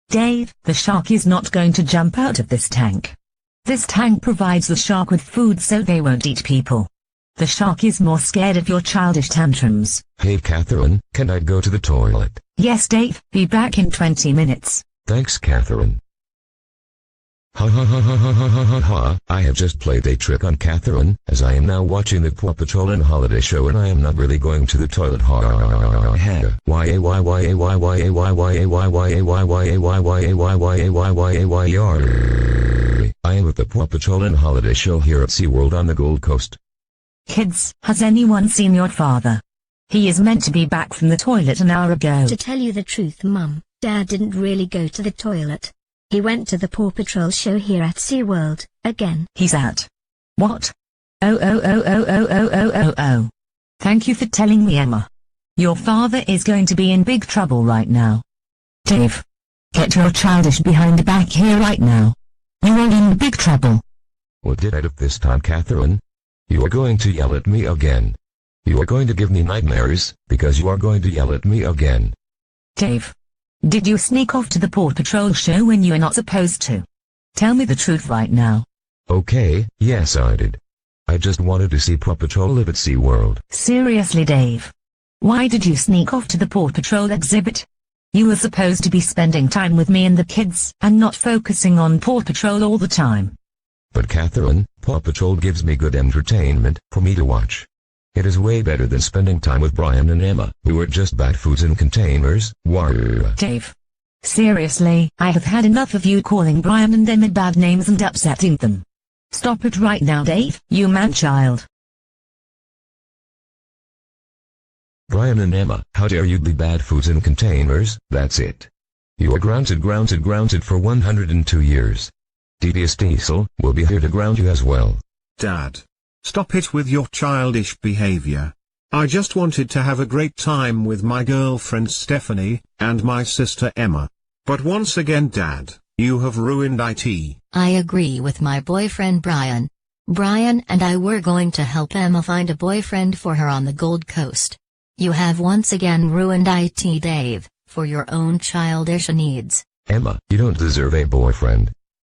Dave, the shark is not going to jump out of this tank. This tank provides the shark with food so they won't eat people. The shark is more scared of your childish tantrums. Hey Catherine, can I go to the toilet? Yes, Dave, be back in 20 minutes. Thanks, Catherine. Ha ha ha ha ha ha ha ha ha. I have just played a trick on Catherine, as I am now watching the Paw Patrol and Holiday Show and I am not really going to the toilet. Ha ha ha ha ha. I am at the Paw Patrol and Holiday Show here at SeaWorld on the Gold Coast. Kids, has anyone seen your father? He is meant to be back from the toilet an hour ago. To tell you the truth, Mum, Dad didn't really go to the toilet. He went to the Paw Patrol show here at SeaWorld, again. He's at what? Oh. Thank you for telling me, Emma. Your father is going to be in big trouble right now. Dave, get your childish behind back here right now. You are in big trouble. What did I do this time, Catherine? You are going to yell at me again. You are going to give me nightmares, because you are going to yell at me again. Dave, did you sneak off to the Paw Patrol show when you were not supposed to? Tell me the truth right now. Okay, yes I did. I just wanted to see Paw Patrol live at SeaWorld. Seriously, Dave? Why did you sneak off to the Paw Patrol exhibit? You were supposed to be spending time with me and the kids, and not focusing on Paw Patrol all the time. But Catherine, Paw Patrol gives me good entertainment for me to watch. It is way better than spending time with Brian and Emma, who are just bad foods in containers. Dave. Seriously, I have had enough of you calling Brian and Emma bad names and upsetting them. Stop it right now, Dave, you man-child. Brian and Emma, how dare you be bad foods in containers? That's it. You are grounded for 102 years. Devious Diesel will be here to ground you as well. Dad. Stop it with your childish behavior. I just wanted to have a great time with my girlfriend Stephanie, and my sister Emma. But once again Dad, you have ruined it. I agree with my boyfriend Brian. Brian and I were going to help Emma find a boyfriend for her on the Gold Coast. You have once again ruined it, Dave, for your own childish needs. Emma, you don't deserve a boyfriend.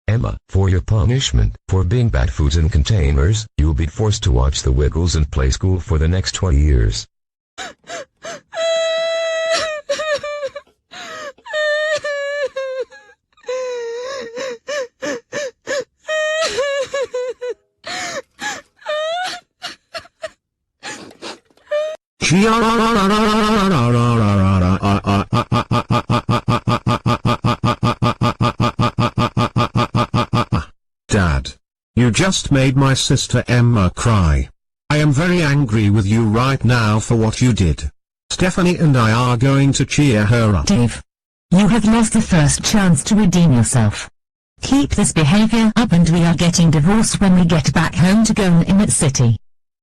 Emma, for your punishment for being bad foods in containers, you'll be forced to watch The Wiggles and play school for the next 20 years. Dad, you just made my sister Emma cry. I am very angry with you right now for what you did. Stephanie and I are going to cheer her up. Dave, you have lost the first chance to redeem yourself. Keep this behavior up and we are getting divorced when we get back home to Emmett City.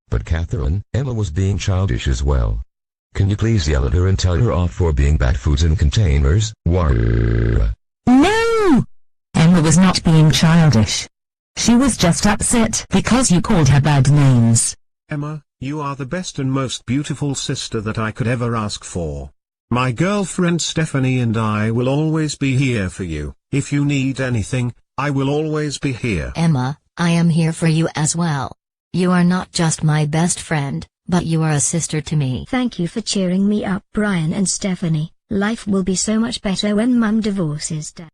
But Catherine, Emma was being childish as well. Can you please yell at her and tell her off for being bad foods in containers? No! Emma was not being childish. She was just upset because you called her bad names. Emma, you are the best and most beautiful sister that I could ever ask for. My girlfriend Stephanie and I will always be here for you. If you need anything, I will always be here. Emma, I am here for you as well. You are not just my best friend, but you are a sister to me. Thank you for cheering me up, Brian and Stephanie. Life will be so much better when Mum divorces Dad.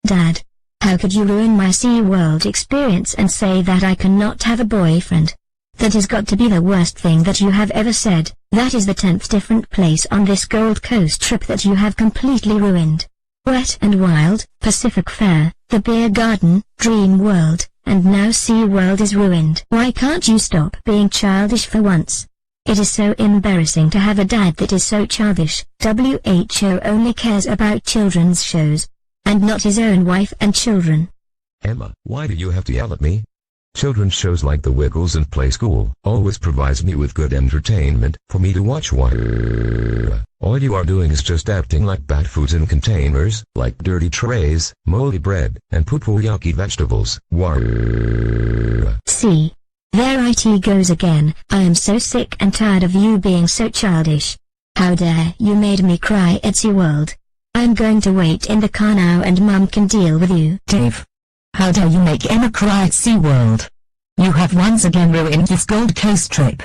Dad, how could you ruin my SeaWorld experience and say that I cannot have a boyfriend? That has got to be the worst thing that you have ever said. That is the 10th different place on this Gold Coast trip that you have completely ruined. Wet and Wild, Pacific Fair, the Beer Garden, Dream World, and now SeaWorld is ruined. Why can't you stop being childish for once? It is so embarrassing to have a dad that is so childish. WHO only cares about children's shows, and not his own wife and children. Emma, why do you have to yell at me? Children's shows like The Wiggles and Play School always provides me with good entertainment for me to watch. All you are doing is just acting like bad foods in containers, like dirty trays, moldy bread, and poo-poo yucky vegetables. See? There it goes again. I am so sick and tired of you being so childish. How dare you made me cry at SeaWorld. I'm going to wait in the car now and Mum can deal with you. Dave, how dare you make Emma cry at SeaWorld? You have once again ruined this Gold Coast trip.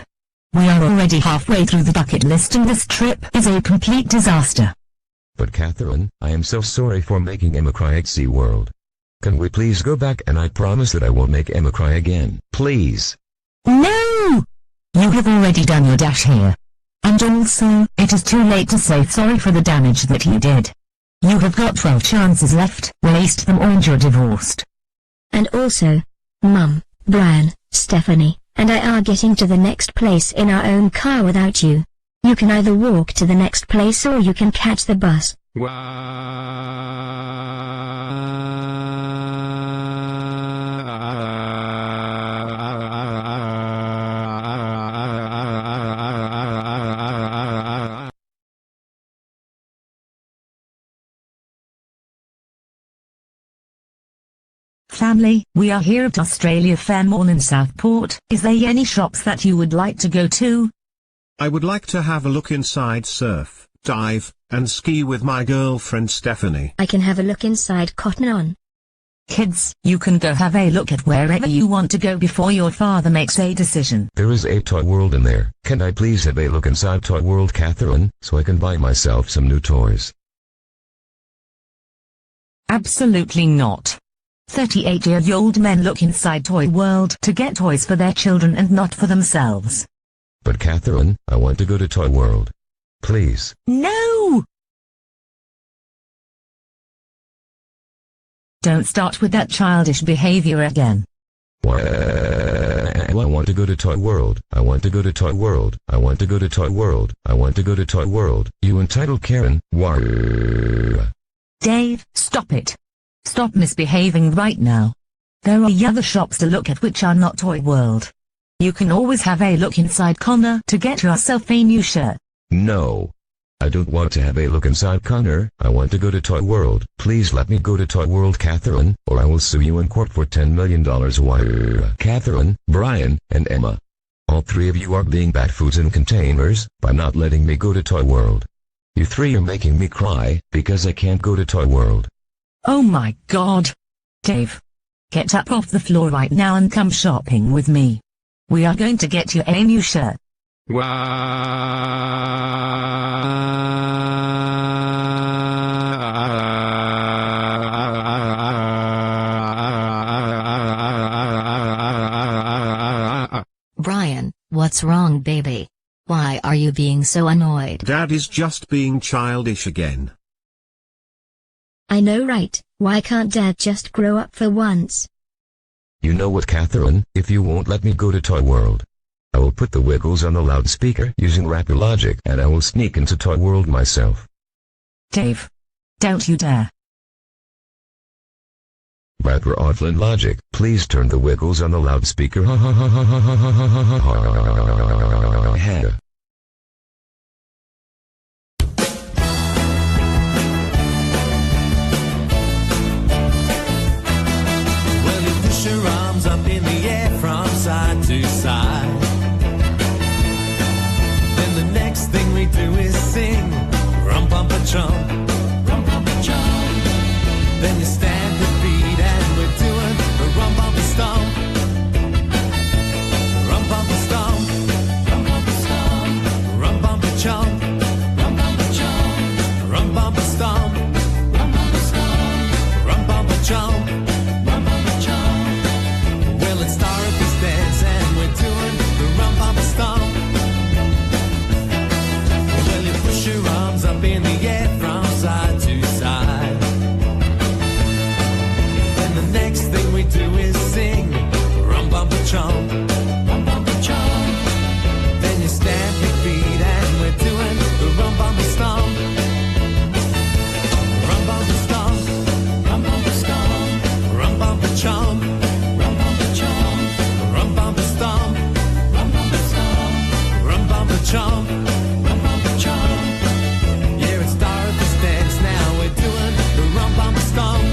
We are already halfway through the bucket list and this trip is a complete disaster. But Catherine, I am so sorry for making Emma cry at SeaWorld. Can we please go back and I promise that I won't make Emma cry again, please? No! You have already done your dash here. And also, it is too late to say sorry for the damage that you did. You have got 12 chances left, waste them or you're divorced. And also, Mum, Brian, Stephanie, and I are getting to the next place in our own car without you. You can either walk to the next place or you can catch the bus. family, we are here at Australia Fair Mall in Southport. Is there any shops that you would like to go to? I would like to have a look inside surf, dive, and ski with my girlfriend Stephanie. I can have a look inside Cotton On. Kids, you can go have a look at wherever you want to go before your father makes a decision. There is a toy world in there. Can I please have a look inside Toy World, Catherine, so I can buy myself some new toys? Absolutely not. 38-year-old men look inside Toy World to get toys for their children and not for themselves. But Catherine, I want to go to Toy World. Please. No! Don't start with that childish behavior again. Why? I want to go to Toy World. I want to go to Toy World. I want to go to Toy World. I want to go to Toy World. You entitled Karen. Why? Dave, stop it. Stop misbehaving right now. There are other shops to look at which are not Toy World. You can always have a look inside Connor to get yourself a new shirt. No. I don't want to have a look inside Connor. I want to go to Toy World. Please let me go to Toy World, Catherine, or I will sue you in court for $10 million. Why? Catherine, Brian, and Emma. All three of you are being bad foods in containers by not letting me go to Toy World. You three are making me cry because I can't go to Toy World. Oh my God. Dave. Get up off the floor right now and come shopping with me. We are going to get you a new shirt. Brian, what's wrong, baby? Why are you being so annoyed? Dad is just being childish again. I know, right? Why can't Dad just grow up for once? You know what, Catherine? If you won't let me go to Toy World, I will put the Wiggles on the loudspeaker using rapper logic and I will sneak into Toy World myself. Dave. Don't you dare. Rapper offline logic, please turn the Wiggles on the loudspeaker. Ha ha ha ha ha ha ha ha ha ha. Well, you push your arms up in the air from side to side. Then the next thing we do is sing rum-bum-pa-chum, rum-bum-pa-chum. Then you stand the beat and we're doing a rum-bum-pa-stomp, rum-bum-pa-stomp, rum-bum-pa-stomp, rum-bum-pa-chum, rum-bum-pa-chum, rum-bum-pa-stomp, rum-bum-pa-stomp, rum-bum-pa-chum, rum-bum-pa-chum. Well, let's start this dance and we're doing the rum-bum-pa-stomp. Well, you push your arms up in the air from side to side. Then the next thing we do is sing rum-bum-pa-chum, rum-bum-pa-chum. Then you stamp your feet and we're doing the rum-bum-pa-stomp, rum-bum-pa-stomp, rum-bum-pa-stomp, rum-bum-pa-chum, rum-bum-pa-chum, rum-bum-pa-stomp, rum-bum-pa-stomp, rum-bum-pa-chum, rum-bum-pa-chum. Yeah, it's start this dance now, we're doing the rum-bum-pa-stomp.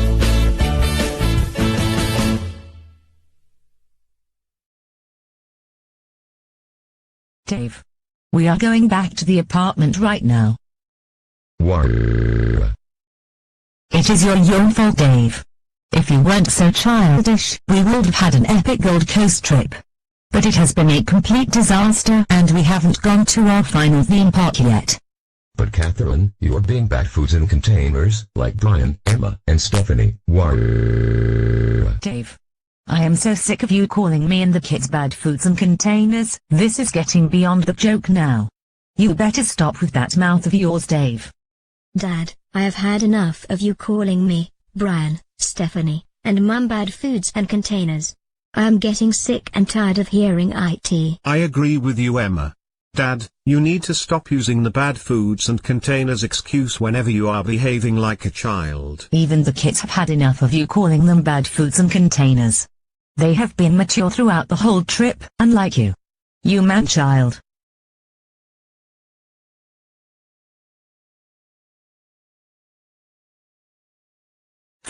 Dave. We are going back to the apartment right now. Why? It is your fault, Dave. If you weren't so childish, we would have had an epic Gold Coast trip. But it has been a complete disaster and we haven't gone to our final theme park yet. But Catherine, you are being bad foods in containers, like Brian, Emma, and Stephanie. Why? Dave. I am so sick of you calling me and the kids bad foods and containers. This is getting beyond the joke now. You better stop with that mouth of yours, Dave. Dad, I have had enough of you calling me, Brian, Stephanie, and Mum bad foods and containers. I am getting sick and tired of hearing it. I agree with you, Emma. Dad, you need to stop using the bad foods and containers excuse whenever you are behaving like a child. Even the kids have had enough of you calling them bad foods and containers. They have been mature throughout the whole trip, unlike you. You man-child.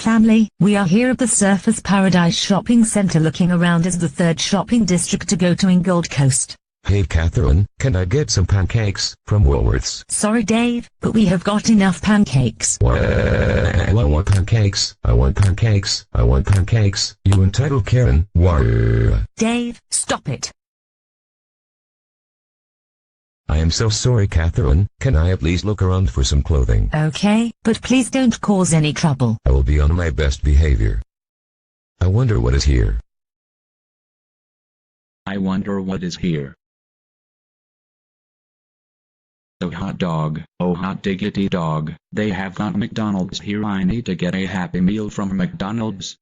family, we are here at the Surfers Paradise Shopping Center looking around as the third shopping district to go to in Gold Coast. Hey Catherine, can I get some pancakes from Woolworths? Sorry Dave, but we have got enough pancakes. What? I want pancakes. I want pancakes. I want pancakes. You entitled Karen. What? Dave, stop it. I am so sorry Catherine, can I at least look around for some clothing? Okay, but please don't cause any trouble. I will be on my best behavior. I wonder what is here. I wonder what is here. Oh hot dog, oh hot diggity dog, they have got McDonald's here. I need to get a Happy Meal from McDonald's.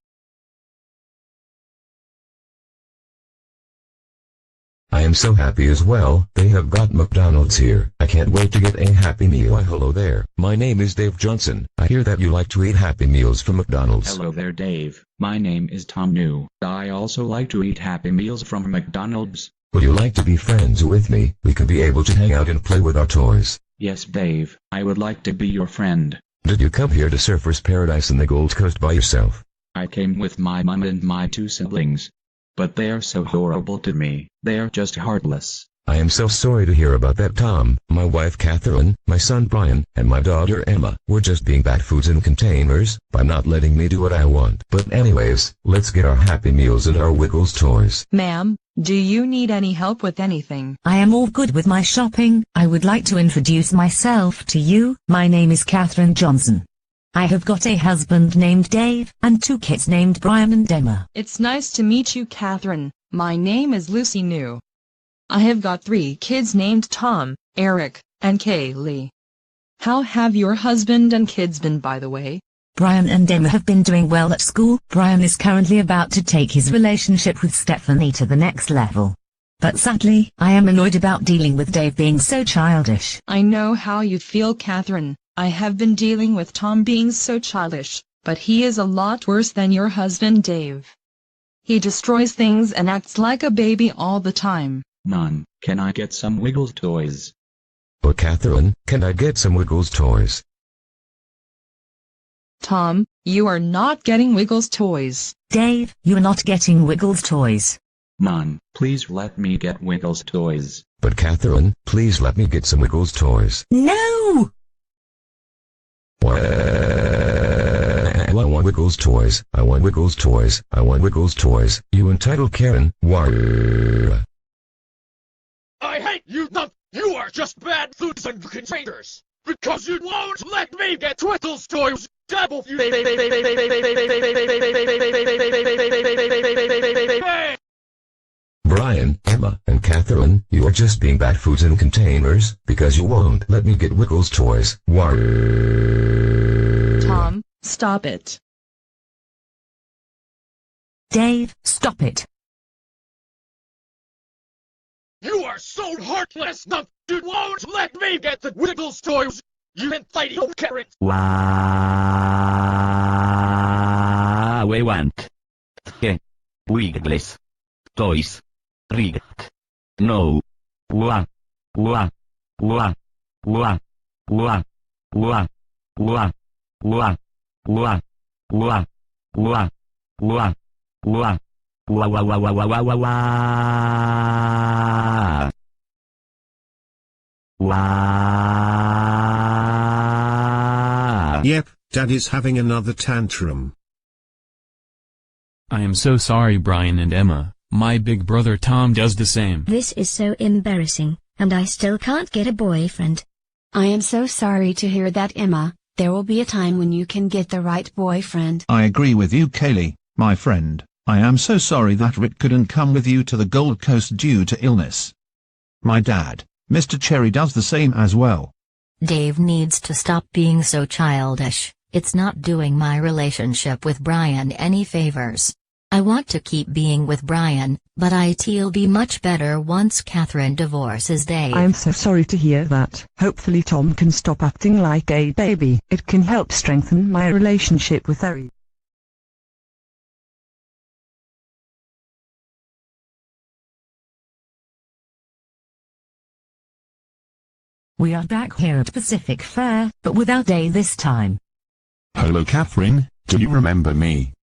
I am so happy as well, they have got McDonald's here. I can't wait to get a Happy Meal. Why hello there, my name is Dave Johnson. I hear that you like to eat Happy Meals from McDonald's. Hello there Dave, my name is Tom New. I also like to eat Happy Meals from McDonald's. Would you like to be friends with me? We could be able to hang out and play with our toys. Yes Dave, I would like to be your friend. Did you come here to Surfers Paradise in the Gold Coast by yourself? I came with my mom and my 2 siblings. But they are so horrible to me, they are just heartless. I am so sorry to hear about that Tom. My wife Catherine, my son Brian, and my daughter Emma were just being bad foods in containers by not letting me do what I want. But anyways, let's get our Happy Meals and our Wiggles toys. Ma'am, do you need any help with anything? I am all good with my shopping. I would like to introduce myself to you. My name is Catherine Johnson. I have got a husband named Dave, and 2 kids named Brian and Emma. It's nice to meet you Catherine. My name is Lucy New. I have got 3 kids named Tom, Eric, and Kaylee. How have your husband and kids been by the way? Brian and Emma have been doing well at school. Brian is currently about to take his relationship with Stephanie to the next level. But sadly, I am annoyed about dealing with Dave being so childish. I know how you feel Catherine. I have been dealing with Tom being so childish, but he is a lot worse than your husband Dave. He destroys things and acts like a baby all the time. None, can I get some Wiggles toys? But Catherine, can I get some Wiggles toys? Tom, you are not getting Wiggles toys. Dave, you are not getting Wiggles toys. None, please let me get Wiggles toys. But Catherine, please let me get some Wiggles toys. No! I want Wiggles toys. I want Wiggles toys. I want Wiggles toys. You entitled Karen. Why? I hate you, Nut. You are just bad foods and containers. Because you won't let me get Wiggles toys. Double you. Brian, Emma, and Catherine, you are just being bad foods in containers, because you won't let me get Wiggles toys. Why? Tom, stop it. Dave, stop it. You are so heartless, Nut. You won't let me get the Wiggles toys. You entitled Karen. Wow, we want the Wiggles toys. Read. No. Wah. Wah. Wah. Wah. Wah. Wah. Wah. Wah. Wah. Wah. Wah. Wah. Wah. Wah wah wah wah wah wah wah wah. Wah. Yep, Daddy's having another tantrum. I am so sorry Brian and Emma. My big brother Tom does the same. This is so embarrassing, and I still can't get a boyfriend. I am so sorry to hear that Emma. There will be a time when you can get the right boyfriend. I agree with you Kaylee, my friend. I am so sorry that Rick couldn't come with you to the Gold Coast due to illness. My dad, Mr. Cherry does the same as well. Dave needs to stop being so childish. It's not doing my relationship with Brian any favors. I want to keep being with Brian, but it'll be much better once Catherine divorces Dave. I'm so sorry to hear that. Hopefully Tom can stop acting like a baby. It can help strengthen my relationship with Harry. We are back here at Pacific Fair, but without Dave this time. Hello Catherine, Do you remember me?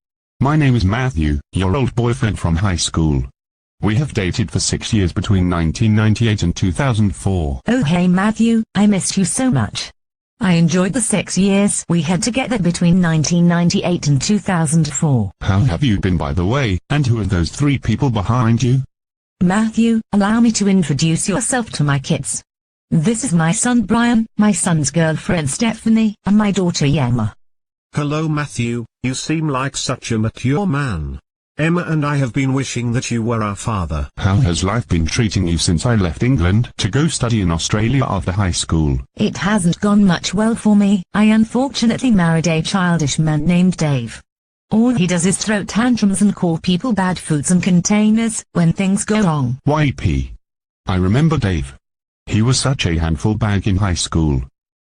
My name is Matthew, your old boyfriend from high school. We have dated for 6 years between 1998 and 2004. Oh hey Matthew, I missed you so much. I enjoyed the 6 years we had together between 1998 and 2004. How have you been, by the way, and who are those 3 people behind you? Matthew, allow me to introduce yourself to my kids. This is my son Brian, my son's girlfriend Stephanie, and my daughter Emma. Hello Matthew, you seem like such a mature man. Emma and I have been wishing that you were our father. How has life been treating you since I left England to go study in Australia after high school? It hasn't gone much well for me. I unfortunately married a childish man named Dave. All he does is throw tantrums and call people bad foods and containers when things go wrong. YP. I remember Dave. He was such a handful back in high school.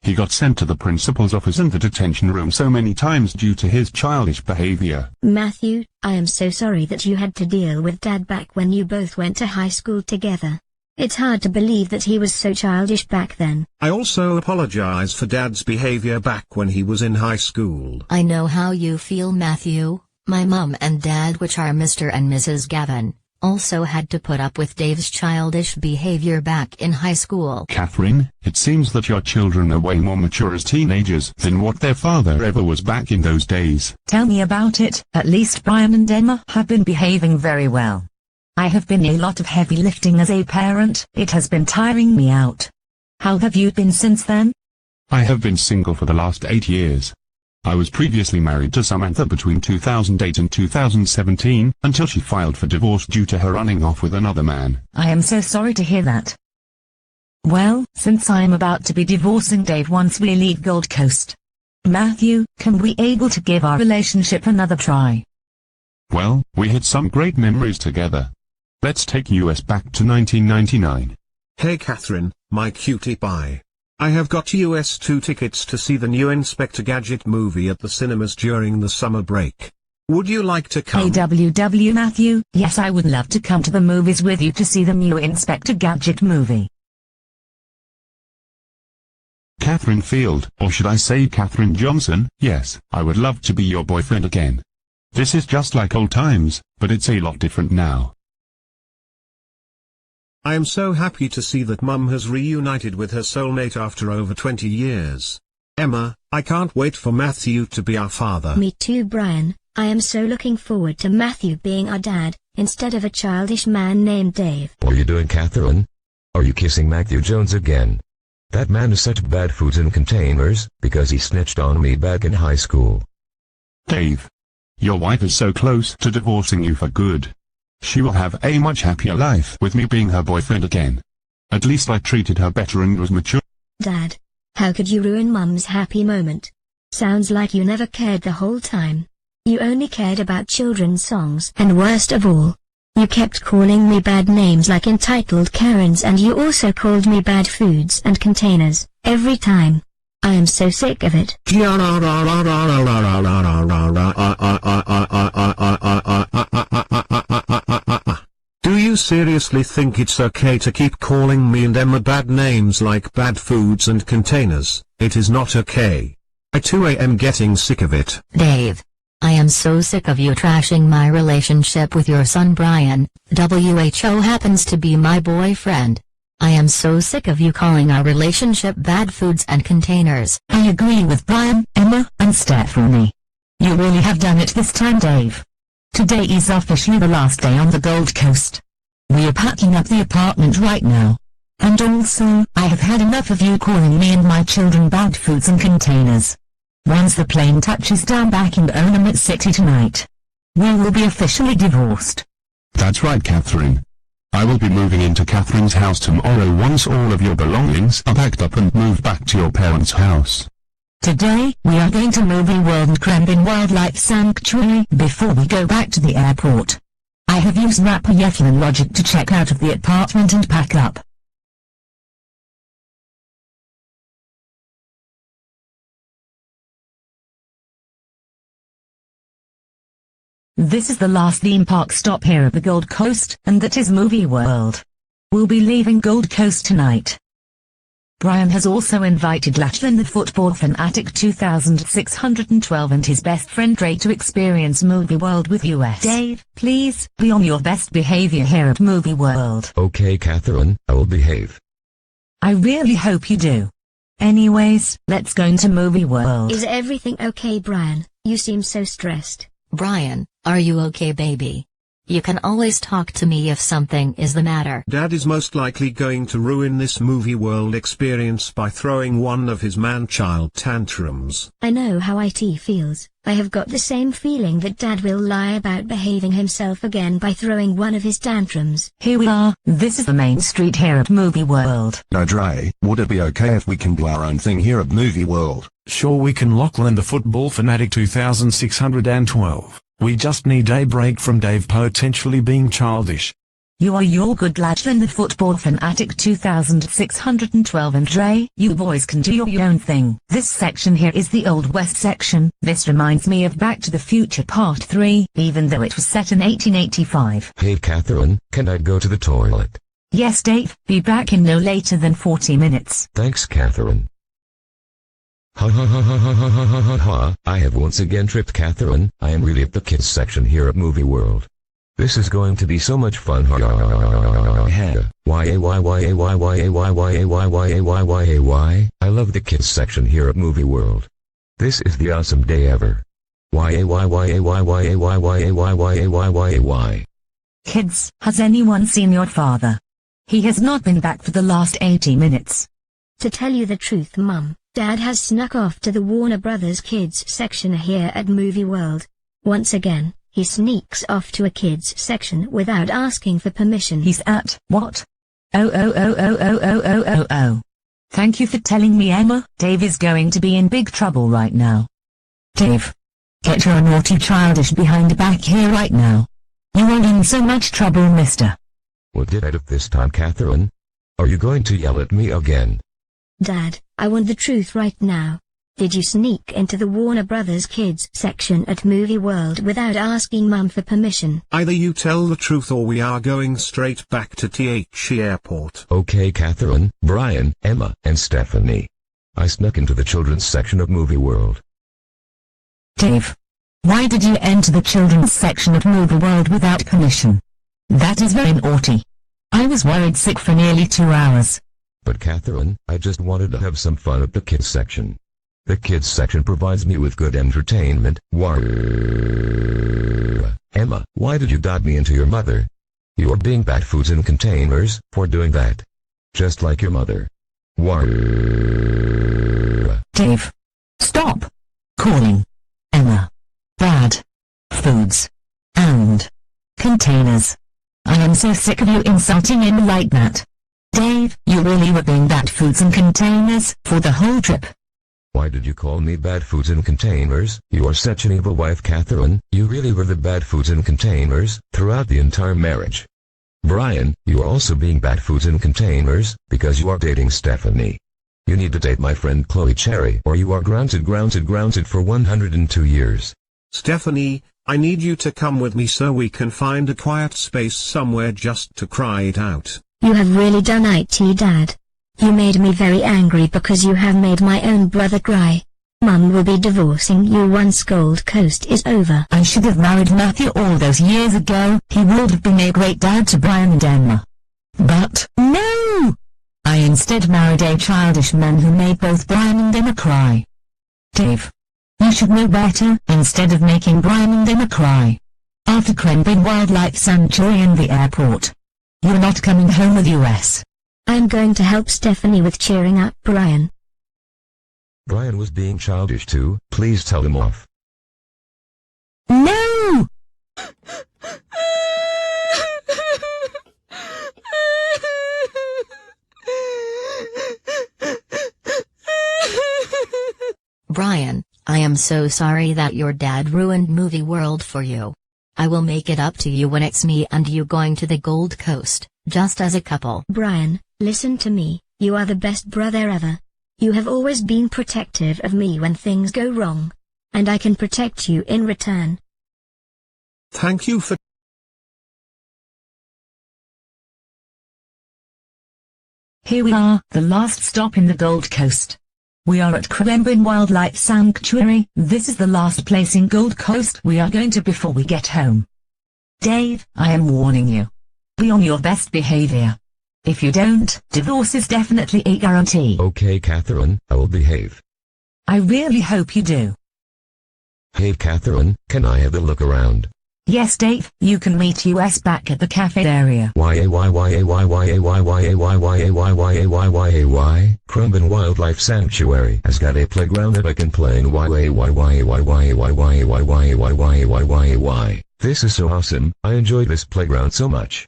He got sent to the principal's office and the detention room so many times due to his childish behavior. Matthew, I am so sorry that you had to deal with Dad back when you both went to high school together. It's hard to believe that he was so childish back then. I also apologize for Dad's behavior back when he was in high school. I know how you feel, Matthew. My mom and dad, which are Mr. and Mrs. Gavin, also had to put up with Dave's childish behavior back in high school. Catherine, it seems that your children are way more mature as teenagers than what their father ever was back in those days. Tell me about it. At least Brian and Emma have been behaving very well. I have been a lot of heavy lifting as a parent. It has been tiring me out. How have you been since then? I have been single for the last 8 years. I was previously married to Samantha between 2008 and 2017, until she filed for divorce due to her running off with another man. I am so sorry to hear that. Well, since I am about to be divorcing Dave once we leave Gold Coast, Matthew, can we able to give our relationship another try? Well, we had some great memories together. Let's take us back to 1999. Hey Catherine, my cutie pie. I have got US 2 tickets to see the new Inspector Gadget movie at the cinemas during the summer break. Would you like to come? AWW Matthew, yes, I would love to come to the movies with you to see the new Inspector Gadget movie. Catherine Field, or should I say Catherine Johnson, yes, I would love to be your boyfriend again. This is just like old times, but it's a lot different now. I am so happy to see that Mum has reunited with her soulmate after over 20 years. Emma, I can't wait for Matthew to be our father. Me too, Brian. I am so looking forward to Matthew being our dad, instead of a childish man named Dave. What are you doing, Catherine? Are you kissing Matthew Jones again? That man is such bad foods in containers, because he snitched on me back in high school. Dave. Your wife is so close to divorcing you for good. She will have a much happier life with me being her boyfriend again. At least I treated her better and was mature. Dad, how could you ruin Mum's happy moment? Sounds like you never cared the whole time. You only cared about children's songs. And worst of all, you kept calling me bad names like entitled Karens, and you also called me bad foods and containers, every time. I am so sick of it. Do you seriously think it's okay to keep calling me and Emma bad names like bad foods and containers? It is not okay. I too am getting sick of it. Dave. I am so sick of you trashing my relationship with your son Brian. WHO happens to be my boyfriend. I am so sick of you calling our relationship bad foods and containers. I agree with Brian, Emma, and Stephanie. You really have done it this time, Dave. Today is officially the last day on the Gold Coast. We are packing up the apartment right now. And also, I have had enough of you calling me and my children bad foods and containers. Once the plane touches down back in Ornament City tonight, we will be officially divorced. That's right, Catherine. I will be moving into Catherine's house tomorrow once all of your belongings are packed up and moved back to your parents' house. Today, we are going to Movie World and Krembin Wildlife Sanctuary before we go back to the airport. I have used Rapper Yeti and Logic to check out of the apartment and pack up. This is the last theme park stop here at the Gold Coast, and that is Movie World. We'll be leaving Gold Coast tonight. Brian has also invited Lachlan the Football Fanatic 2612 and his best friend Ray to experience Movie World with us. Dave, please, be on your best behavior here at Movie World. Okay, Catherine, I will behave. I really hope you do. Anyways, let's go into Movie World. Is everything okay, Brian? You seem so stressed. Brian, are you okay, baby? You can always talk to me if something is the matter. Dad is most likely going to ruin this Movie World experience by throwing one of his man-child tantrums. I know how IT feels. I have got the same feeling that Dad will lie about behaving himself again by throwing one of his tantrums. Here we are. This is the main street here at Movie World. No, Dre, would it be okay if we can do our own thing here at Movie World? Sure, we can. Lachlan the Football Fanatic 2612. We just need a break from Dave potentially being childish. You are your good Lachlan the Football Fanatic 2612 and Dre, you boys can do your own thing. This section here is the Old West section. This reminds me of Back to the Future Part 3, even though it was set in 1885. Hey Catherine, can I go to the toilet? Yes Dave, be back in no later than 40 minutes. Thanks Catherine. Ha ha ha ha ha ha ha ha ha ha, I have once again tripped Catherine. I am really at the kids section here at Movie World. This is going to be so much fun. Why I love the kids section here at Movie World. This is the awesome day ever. Kids, has anyone seen your father? He has not been back for the last 80 minutes. To tell you the truth, Mum, Dad has snuck off to the Warner Brothers Kids section here at Movie World. Once again, he sneaks off to a kids section without asking for permission. He's at, what? Oh. Thank you for telling me, Emma. Dave is going to be in big trouble right now. Dave, get your naughty childish behind back here right now. You are in so much trouble, mister. What did I do this time, Catherine? Are you going to yell at me again? Dad, I want the truth right now. Did you sneak into the Warner Brothers Kids section at Movie World without asking Mum for permission? Either you tell the truth or we are going straight back to THE airport. Okay Catherine, Brian, Emma, and Stephanie. I snuck into the children's section of Movie World. Dave, why did you enter the children's section of Movie World without permission? That is very naughty. I was worried sick for nearly 2 hours. But Catherine, I just wanted to have some fun at the kids section. The kids section provides me with good entertainment. Emma, why did you dot me into your mother? You are being bad foods in containers for doing that. Just like your mother. Dave, stop calling Emma bad foods and containers. I am so sick of you insulting Emma like that. Dave, you really were being bad foods and containers for the whole trip. Why did you call me bad foods in containers? You are such an evil wife, Catherine. You really were the bad foods in containers throughout the entire marriage. Brian, you are also being bad foods in containers because you are dating Stephanie. You need to date my friend Chloe Cherry or you are grounded for 102 years. Stephanie, I need you to come with me so we can find a quiet space somewhere just to cry it out. You have really done it, Dad. You made me very angry because you have made my own brother cry. Mum will be divorcing you once Gold Coast is over. I should have married Matthew all those years ago. He would have been a great dad to Brian and Emma. But, no! I instead married a childish man who made both Brian and Emma cry. Dave, you should know better. Instead of making Brian and Emma cry after Cranberry Wildlife Sanctuary and the airport, you're not coming home with us. I'm going to help Stephanie with cheering up Brian. Brian was being childish too. Please tell him off. No! Brian, I am so sorry that your dad ruined Movie World for you. I will make it up to you when it's me and you going to the Gold Coast, just as a couple. Brian, listen to me, you are the best brother ever. You have always been protective of me when things go wrong. And I can protect you in return. Thank you for... Here we are, the last stop in the Gold Coast. We are at Clipchamp Wildlife Sanctuary. This is the last place in Gold Coast we are going to before we get home. Dave, I am warning you. Be on your best behavior. If you don't, divorce is definitely a guarantee. Okay, Catherine, I will behave. I really hope you do. Hey Catherine, can I have a look around? Yes, Dave, you can meet us back at the cafe area. Clipchamp Wildlife Sanctuary has got a playground that I can play in. This is so awesome. I enjoy this playground so much.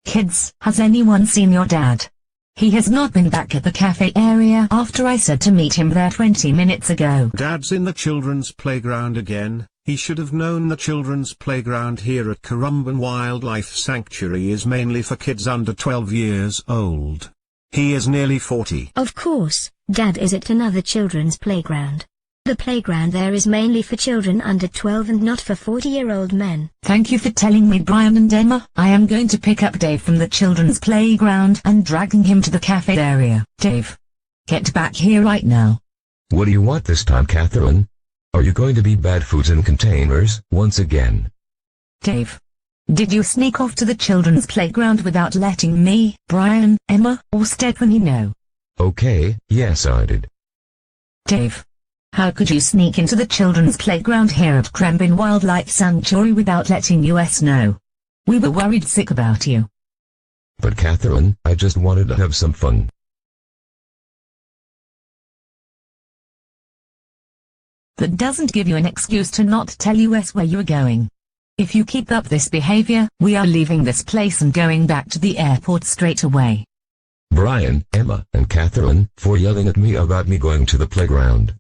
Kids, has anyone seen your dad? He has not been back at the cafe area after I said to meet him there 20 minutes ago. Dad's in the children's playground again. He should have known the children's playground here at Clipchamp Wildlife Sanctuary is mainly for kids under 12 years old. He is nearly 40. Of course, Dad is at another children's playground. The playground there is mainly for children under 12 and not for 40-year-old men. Thank you for telling me, Brian and Emma. I am going to pick up Dave from the children's playground and dragging him to the cafe area. Dave, get back here right now. What do you want this time, Catherine? Are you going to be bad foods in containers once again? Dave, did you sneak off to the children's playground without letting me, Brian, Emma, or Stephanie know? Okay, yes I did. Dave, how could you sneak into the children's playground here at Clipchamp Wildlife Sanctuary without letting us know? We were worried sick about you. But Catherine, I just wanted to have some fun. That doesn't give you an excuse to not tell us where you're going. If you keep up this behavior, we are leaving this place and going back to the airport straight away. Brian, Emma, and Catherine, for yelling at me about me going to the playground.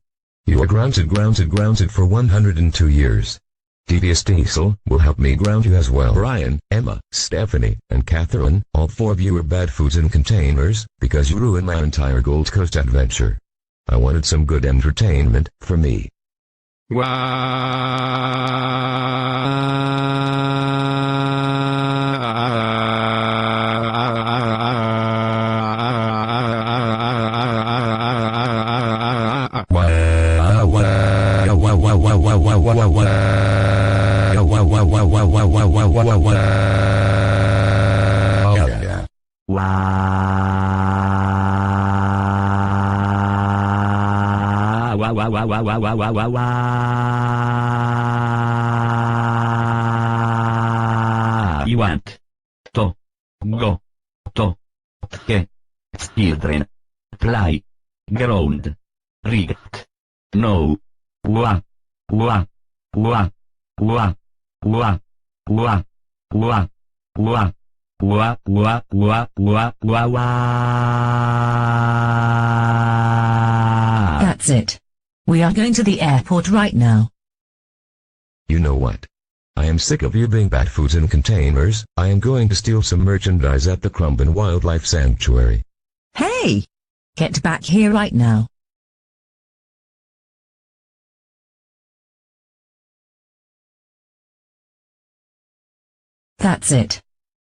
You are grounded for 102 years. Devious Diesel will help me ground you as well. Brian, Emma, Stephanie, and Catherine, all four of you are bad foods in containers, because you ruined my entire Gold Coast adventure. I wanted some good entertainment, for me. You want to go to the children play ground right no wa wa wa wa wa wa wa wa wa wa wa wa wa. That's it. We are going to the airport right now. You know what? I am sick of you being bad foods in containers. I am going to steal some merchandise at the Clipchamp Wildlife Sanctuary. Hey! Get back here right now. That's it.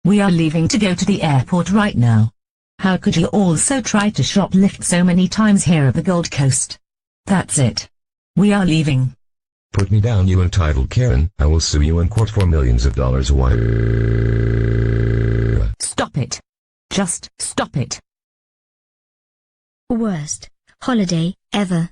We are leaving to go to the airport right now. How could you also try to shoplift so many times here at the Gold Coast? That's it. We are leaving. Put me down, you entitled Karen. I will sue you in court for millions of dollars. Stop it. Just stop it. Worst holiday ever.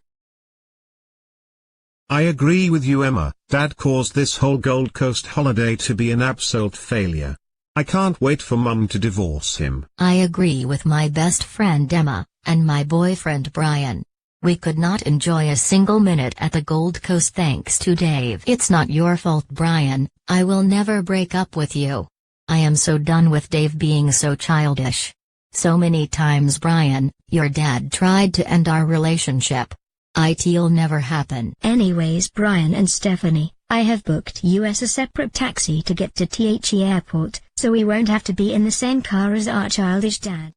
I agree with you, Emma. Dad caused this whole Gold Coast holiday to be an absolute failure. I can't wait for Mum to divorce him. I agree with my best friend Emma, and my boyfriend Brian. We could not enjoy a single minute at the Gold Coast thanks to Dave. It's not your fault, Brian. I will never break up with you. I am so done with Dave being so childish. So many times, Brian, your dad tried to end our relationship. It'll never happen. Anyways, Brian and Stephanie, I have booked us a separate taxi to get to THE airport, so we won't have to be in the same car as our childish dad.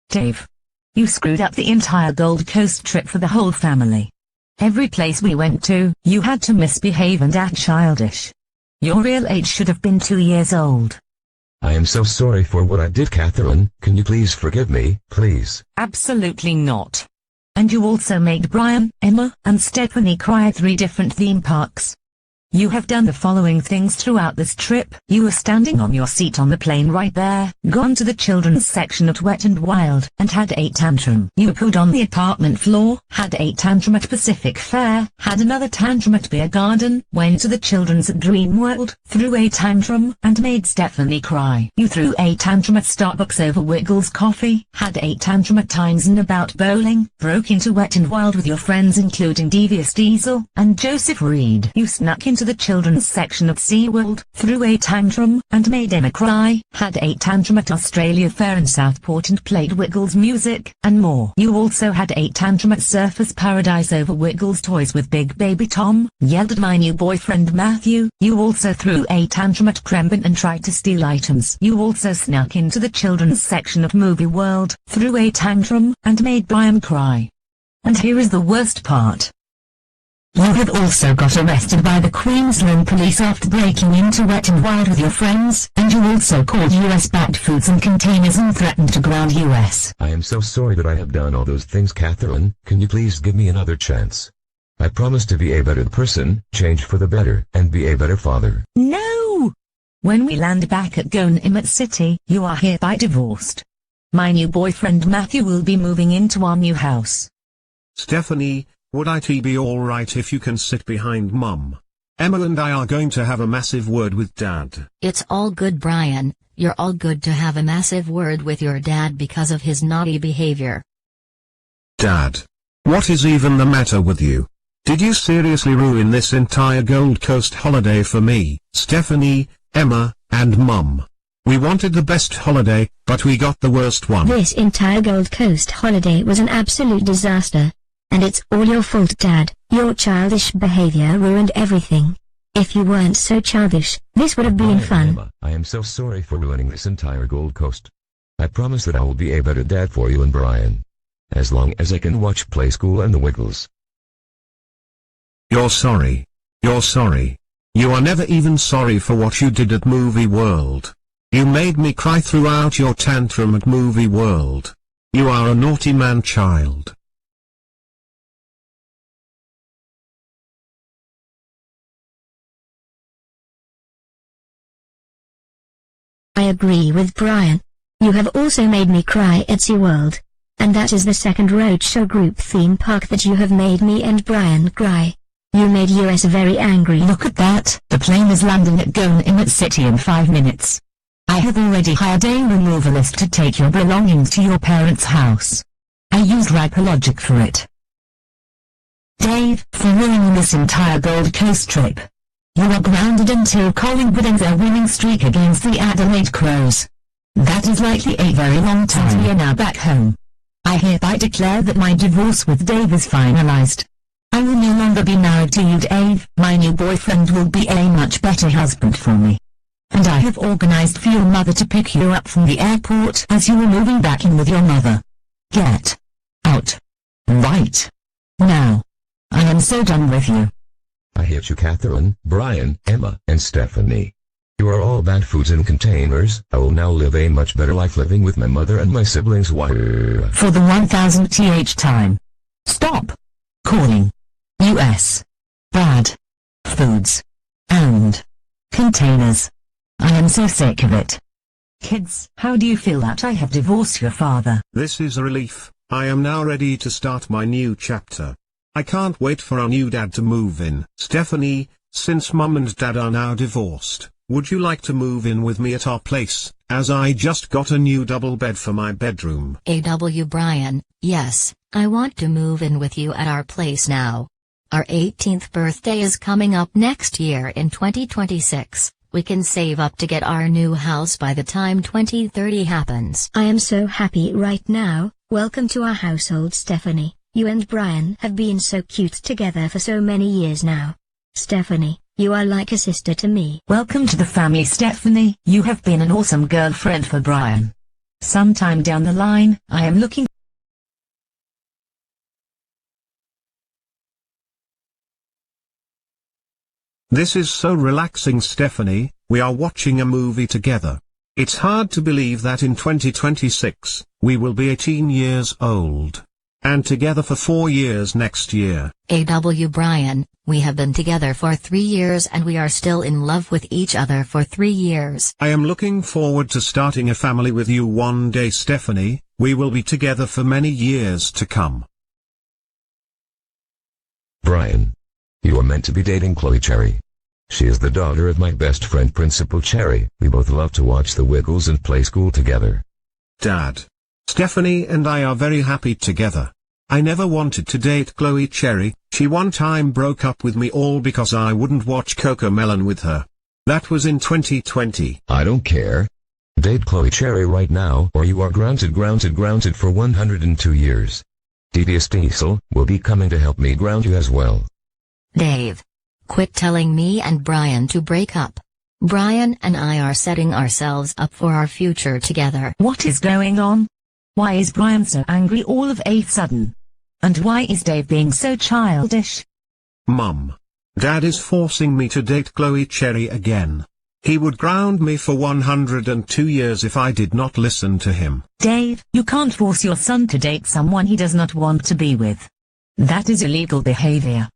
Dave, you screwed up the entire Gold Coast trip for the whole family. Every place we went to, you had to misbehave and act childish. Your real age should have been 2 years old. I am so sorry for what I did, Catherine. Can you please forgive me, please? Absolutely not. And you also made Brian, Emma, and Stephanie cry at 3 different theme parks. You have done the following things throughout this trip. You were standing on your seat on the plane right there, gone to the children's section at Wet and Wild, and had a tantrum. You pooed on the apartment floor, had a tantrum at Pacific Fair, had another tantrum at Beer Garden, went to the children's at Dream World, threw a tantrum, and made Stephanie cry. You threw a tantrum at Starbucks over Wiggles coffee, had a tantrum at times and about bowling, broke into Wet and Wild with your friends including Devious Diesel, and Joseph Reed. You snuck into the children's section at SeaWorld, threw a tantrum, and made Emma cry, had a tantrum at Australia Fair in Southport and played Wiggles music, and more. You also had a tantrum at Surfers Paradise over Wiggles toys with Big Baby Tom, yelled at my new boyfriend Matthew. You also threw a tantrum at Crembin and tried to steal items. You also snuck into the children's section at Movie World, threw a tantrum, and made Brian cry. And here is the worst part. You have also got arrested by the Queensland police after breaking into Wet and Wild with your friends, and you also called US-backed foods and containers and threatened to ground US. I am so sorry that I have done all those things, Catherine. Can you please give me another chance? I promise to be a better person, change for the better, and be a better father. No! When we land back at Gonimot City, you are hereby divorced. My new boyfriend Matthew will be moving into our new house. Stephanie, would it be alright if you can sit behind Mum? Emma and I are going to have a massive word with Dad. It's all good, Brian. You're all good to have a massive word with your dad because of his naughty behavior. Dad. What is even the matter with you? Did you seriously ruin this entire Gold Coast holiday for me, Stephanie, Emma, and Mum? We wanted the best holiday, but we got the worst one. This entire Gold Coast holiday was an absolute disaster. And it's all your fault, Dad. Your childish behavior ruined everything. If you weren't so childish, this would have been fun. Emma, I am so sorry for ruining this entire Gold Coast. I promise that I will be a better dad for you and Brian. As long as I can watch Play School and the Wiggles. You're sorry. You're sorry. You are never even sorry for what you did at Movie World. You made me cry throughout your tantrum at Movie World. You are a naughty man, child. I agree with Brian. You have also made me cry at SeaWorld. And that is the second roadshow group theme park that you have made me and Brian cry. You made US very angry. Look at that, the plane is landing at Gonimot City in 5 minutes. I have already hired a removalist to take your belongings to your parents' house. I used Logic for it. Dave, for ruining this entire Gold Coast trip. You are grounded until Collingwood ends their winning streak against the Adelaide Crows. That is likely a very long time. We are now back home. I hereby declare that my divorce with Dave is finalized. I will no longer be married to you, Dave. My new boyfriend will be a much better husband for me. And I have organized for your mother to pick you up from the airport as you are moving back in with your mother. Get out. Right now. I am so done with you. I hate you, Catherine, Brian, Emma, and Stephanie. You are all bad foods in containers. I will now live a much better life living with my mother and my siblings. For the 1000th time. Stop calling US bad foods and containers. I am so sick of it. Kids, how do you feel that I have divorced your father? This is a relief. I am now ready to start my new chapter. I can't wait for our new dad to move in. Stephanie, since Mum and Dad are now divorced, would you like to move in with me at our place, as I just got a new double bed for my bedroom? Brian, yes, I want to move in with you at our place now. Our 18th birthday is coming up next year in 2026. We can save up to get our new house by the time 2030 happens. I am so happy right now. Welcome to our household, Stephanie. You and Brian have been so cute together for so many years now. Stephanie, you are like a sister to me. Welcome to the family, Stephanie. You have been an awesome girlfriend for Brian. Sometime down the line, I am looking This is so relaxing, Stephanie. We are watching a movie together. It's hard to believe that in 2026, we will be 18 years old. And together for 4 years next year. A.W. Brian, we have been together for 3 years and we are still in love with each other for 3 years. I am looking forward to starting a family with you one day, Stephanie. We will be together for many years to come. Brian. You are meant to be dating Chloe Cherry. She is the daughter of my best friend Principal Cherry. We both love to watch the Wiggles and play school together. Dad. Stephanie and I are very happy together. I never wanted to date Chloe Cherry. She one time broke up with me all because I wouldn't watch Cocomelon with her. That was in 2020. I don't care. Date Chloe Cherry right now or you are grounded for 102 years. Devious Diesel will be coming to help me ground you as well. Dave. Quit telling me and Brian to break up. Brian and I are setting ourselves up for our future together. What is going on? Why is Brian so angry all of a sudden? And why is Dave being so childish? Mum. Dad is forcing me to date Chloe Cherry again. He would ground me for 102 years if I did not listen to him. Dave, you can't force your son to date someone he does not want to be with. That is illegal behavior.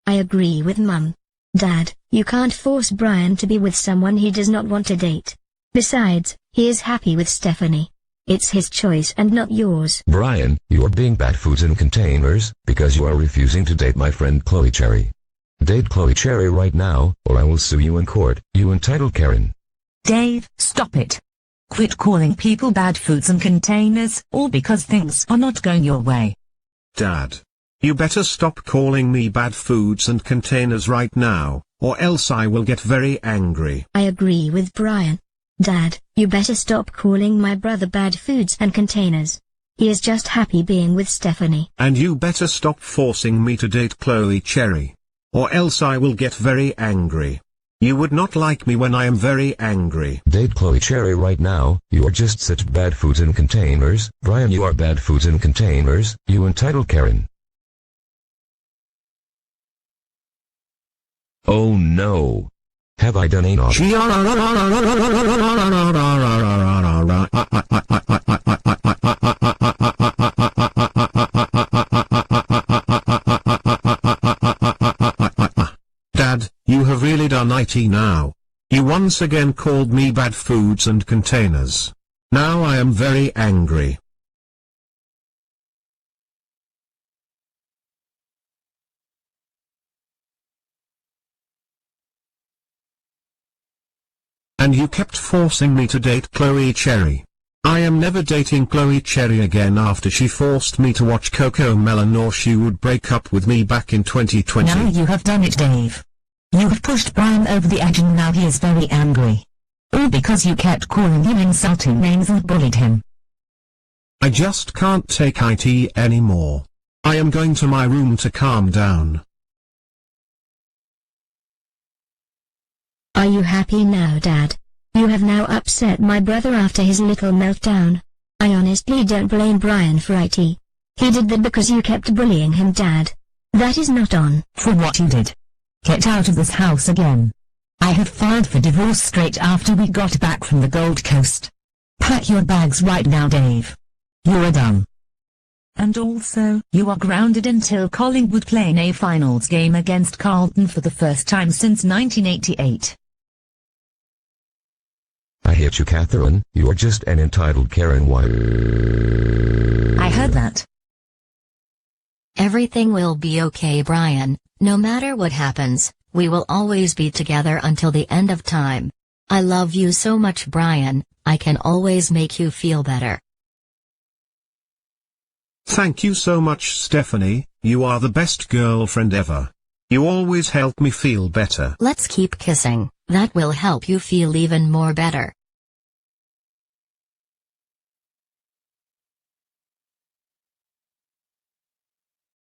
I agree with Mum. Dad, you can't force Brian to be with someone he does not want to date. Besides, he is happy with Stephanie. It's his choice and not yours. Brian, you are being bad foods in containers, because you are refusing to date my friend Chloe Cherry. Date Chloe Cherry right now, or I will sue you in court, you entitled Karen. Dave, stop it. Quit calling people bad foods and containers, all because things are not going your way. Dad. You better stop calling me bad foods and containers right now, or else I will get very angry. I agree with Brian. Dad, you better stop calling my brother bad foods and containers. He is just happy being with Stephanie. And you better stop forcing me to date Chloe Cherry. Or else I will get very angry. You would not like me when I am very angry. Date Chloe Cherry right now, you are just such bad foods in containers. Brian, you are bad foods in containers, you entitled Karen. Oh no. Have I done a naughty? Dad, you have really done it now. You once again called me bad foods and containers. Now I am very angry. And you kept forcing me to date Chloe Cherry. I am never dating Chloe Cherry again after she forced me to watch Cocomelon or she would break up with me back in 2020. Now you have done it, Dave. You have pushed Brian over the edge and now he is very angry. All because you kept calling him insulting names and bullied him. I just can't take it anymore. I am going to my room to calm down. Are you happy now, Dad? You have now upset my brother after his little meltdown. I honestly don't blame Brian for it. He did that because you kept bullying him, Dad. That is not on. For what you did. Get out of this house again. I have filed for divorce straight after we got back from the Gold Coast. Pack your bags right now, Dave. You are done. And also, you are grounded until Collingwood play in a finals game against Carlton for the first time since 1988. I hate you, Catherine. You are just an entitled Karen. Why? I heard that. Everything will be okay, Brian. No matter what happens, we will always be together until the end of time. I love you so much, Brian. I can always make you feel better. Thank you so much, Stephanie. You are the best girlfriend ever. You always help me feel better. Let's keep kissing. That will help you feel even more better.